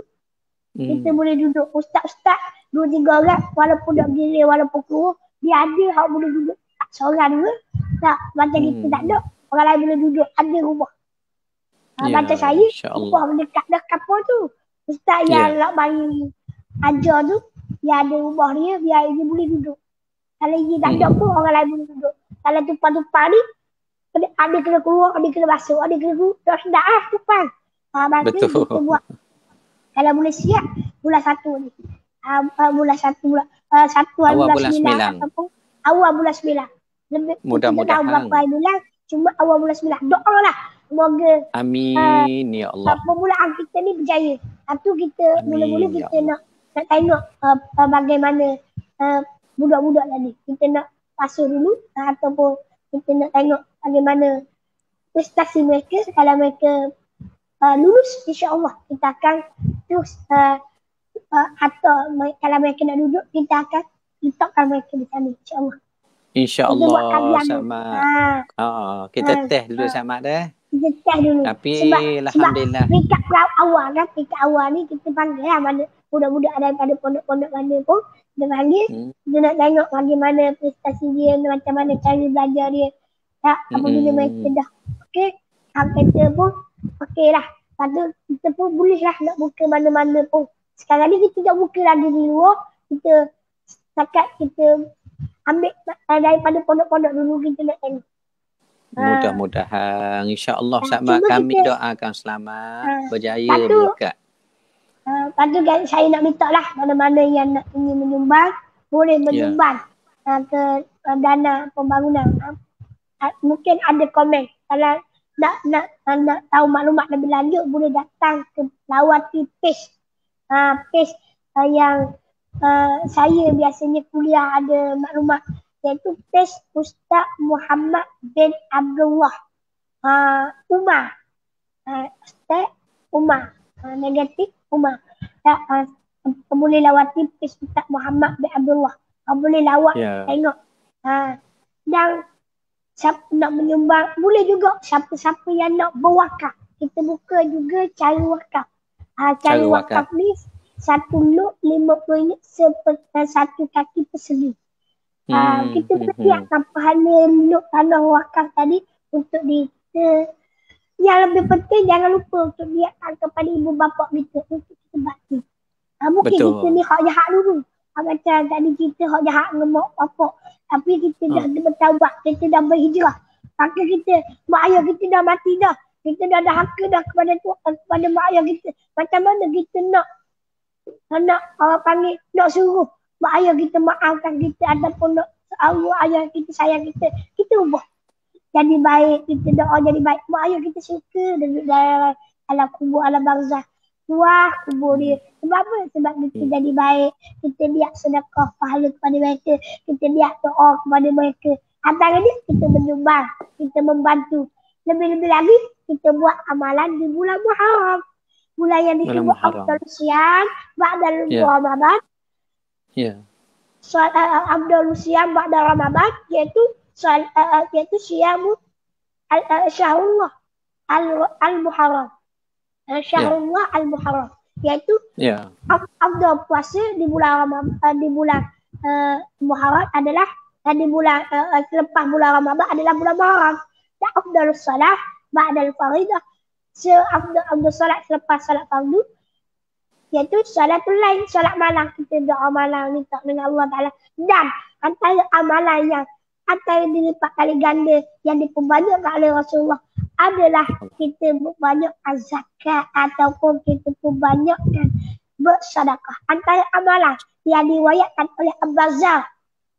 S3: Kita boleh duduk. Ustaz-ustaz 2-3 orang walaupun nak gila, walaupun keluar, dia ada yang boleh duduk. Seorang dua. Tak, macam kita tak ada. Orang lain boleh duduk, ada rumah. Macam saya, rumah dekat kapal tu. Ustaz yang nak bagi ajar tu, dia ada rumah dia, biar dia boleh duduk. Kalau dia tak ada pun, orang lain boleh duduk. Kalau tumpang-tumpang ni, ada kena keluar, ada kena basuh, ada kena keluar. Dah sedap lah tumpang. Betul. Kita buat. Kalau boleh siap, bulan 1 ni. Bulan 1 bulan 9. Ataupun awal bulan 9.
S2: Mudah-mudahan.
S3: Kita tahu berapa bulan, cuma awal bulan 9. Doa lah. Semoga.
S2: Amin, ya Allah.
S3: Permulaan kita ni berjaya. Itu kita mula-mula kita nak tengok bagaimana budak-budak tadi. Kita nak basuh dulu ataupun kita nak tengok bagaimana prestasi mereka. Kalau mereka lulus, insya-Allah kita akan terus atau kalau mereka nak duduk, kita akan letakkan mereka di sana, insya-Allah.
S2: InsyaAllah sama. Kita test dulu sama dah.
S3: Kita test dulu.
S2: Tapi alhamdulillah.
S3: Peringkat awal kan, peringkat awal ni kita panggil lah mana budak-budak daripada pondok-pondok mana pun. Kita panggil, kita nak tengok bagaimana prestasi dia, macam mana cara belajar dia. Tak, apabila mereka dah okey, kita pun okey lah. Lepas tu kita pun boleh lah nak buka mana-mana pun. Sekarang ni kita tak buka lagi di luar. Kita setakat kita ambil daripada pondok-pondok dulu, kita nak tengok.
S2: Mudah-mudahan insya-Allah sama kami doakan selamat berjaya berkat.
S3: Lepas tu saya nak minta lah mana-mana yang nak ingin menyumbang boleh menyumbang ke dana pembangunan. Mungkin ada komen. Kalau nak tahu maklumat lebih lanjut boleh datang ke lawati page yang saya biasanya kuliah ada maklumat, iaitu page Ustaz Muhammad bin Abdullah Umar. Ustaz Umar negatif Umar. Boleh lawati page Ustaz Muhammad bin Abdullah. Boleh lawat tengok. Dan siapa nak menyumbang, boleh juga siapa-siapa yang nak berwakaf. Kita buka juga cara wakaf. Cara wakaf ni satu lot RM50 satu kaki persegi. Kita persiapkan pahala lot tanah wakaf tadi untuk kita. Yang lebih penting jangan lupa untuk niatkan kepada ibu bapa kita untuk kita bakti. Mungkin kita ni hak jahat dulu. Macam tadi kita hak jahat dengan mak bapak. Tapi kita dah bertaubat, kita dah berhijrah. Maka kita, mak ayah kita dah mati dah. Kita dah haka dah kepada Tuhan, kepada mak ayah kita. Macam mana kita nak orang panggil, nak suruh mak ayah kita maafkan kita ataupun nak suruh ayah kita sayang kita. Kita ubah. Jadi baik, kita doa jadi baik. Mak ayah kita suka duduk dalam alam kubur, alam barzah. Wah, kubur dia. Sebab apa? Sebab kita jadi baik. Kita lihat sedekah pahala kepada mereka. Kita lihat doa kepada mereka. Antara dia, kita menyumbang. Kita membantu. Lebih-lebih lagi, kita buat amalan di bulan Muharram. Bulan yang disebut Afdal Siyam Ba'dal Ramadan. Afdal Siyam Ba'dal Ramadan, iaitu Syiamu Syahrullah Al-Muharram. Syahrullah Al-Muharram, iaitu afdal puasa di bulan Muharram adalah di bulan selepas bulan Ramadan adalah bulan Muharram. Dan afdal salat ba'dal faridah, afdal salat selepas salat fardu iaitu salatul lail, salat malam. Kita doa malam minta dengan Allah Taala. Dan antara amalan yang antara dilipat kali ganda yang diperbanyakkan oleh Rasulullah adalah kita berbanyak zakat ataupun kita perbanyakkan bersedekah. Antara amalan yang diriwayatkan oleh Al-Bazzar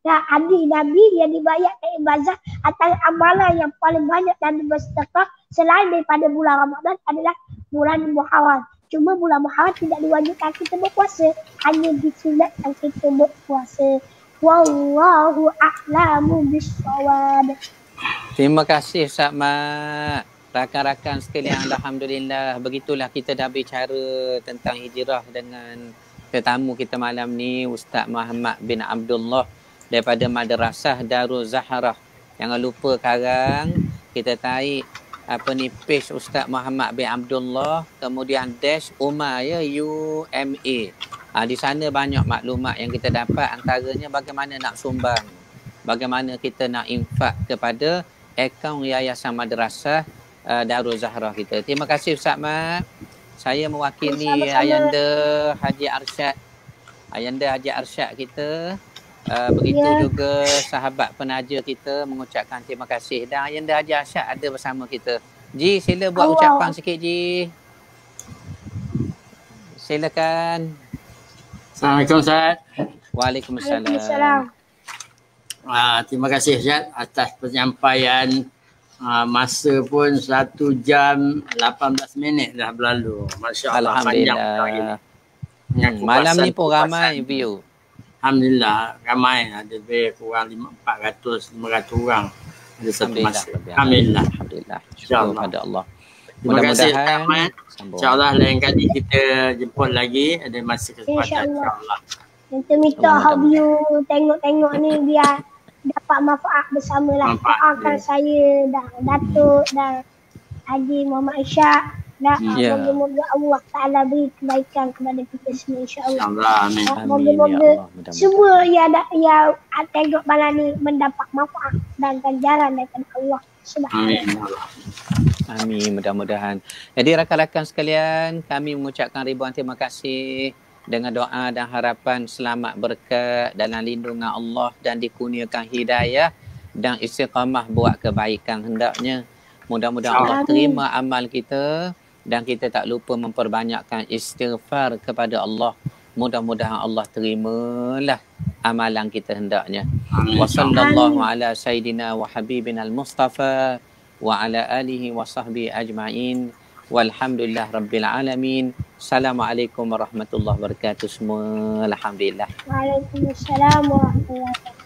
S3: dan hadis Nabi yang diriwayatkan Al-Bazzar, antara amalan yang paling banyak dan bersedekah selain daripada bulan Ramadan adalah bulan Muharram. Cuma bulan Muharram tidak diwajibkan kita berpuasa, hanya disunatkan kita berpuasa. Wallahu a'lamu bissawab.
S2: Terima kasih Ustaz Mat. Rakan-rakan sekalian, alhamdulillah, begitulah kita dah bicara tentang hijrah dengan tetamu kita malam ni, Ustaz Muhammad bin Abdullah daripada Madrasah Darul Zahrah. Jangan lupa sekarang kita tarik page Ustaz Muhammad bin Abdullah, kemudian dash Umar, UMA. Di sana banyak maklumat yang kita dapat, antaranya bagaimana nak sumbang, bagaimana kita nak infak kepada akaun Yayasan Madrasah Darul Zahrah kita. Terima kasih Ustaz Mat. Saya mewakili Ayanda Haji Arsyad kita. Begitu juga sahabat penaja kita mengucapkan terima kasih. Dan Ayanda Haji Arsyad ada bersama kita. Ji, sila buat ucapan sikit Ji. Silakan.
S1: Assalamualaikum Ustaz.
S2: Waalaikumsalam.
S1: Terima kasih Ustaz atas penyampaian. Masa pun 1 jam 18 minit dah berlalu. Masya Allah.
S2: Alhamdulillah. Malam ni pun ramai view.
S1: Alhamdulillah. Ramai. Ada lebih kurang 400-500 orang. Ada satu masa. Alhamdulillah.
S2: Alhamdulillah. Syukur kepada Allah.
S1: Terima kasih Ahmad. InsyaAllah lain kali kita jemput lagi. Ada masa kesempatan insyaAllah.
S3: Kita minta view tengok-tengok ni biar dapat manfaat bersama lah. Doakan saya dan Datuk dan Haji Muhammad Ishak. Dan moga-moga Allah Ta'ala beri kebaikan kepada kita semua insyaAllah.
S1: Amin.
S3: Moga-moga semua yang tengok malam ni mendapat manfaat dan ganjaran daripada Allah Subhanahu.
S2: Amin, mudah-mudahan. Jadi rakan-rakan sekalian, kami mengucapkan ribuan terima kasih dengan doa dan harapan selamat berkat dalam lindungan Allah dan dikurniakan hidayah dan istiqamah buat kebaikan hendaknya. Mudah-mudahan Allah terima amal kita dan kita tak lupa memperbanyakkan istighfar kepada Allah. Mudah-mudahan Allah terimalah amalan kita hendaknya. Wa sallallahu ala sayyidina wa habibina al-Mustafa wa ala alihi wa sahbihi ajma'in. Walhamdulillah rabbil alamin. Assalamualaikum warahmatullahi wabarakatuh semua. Alhamdulillah.
S3: Waalaikumsalam warahmatullahi wabarakatuh.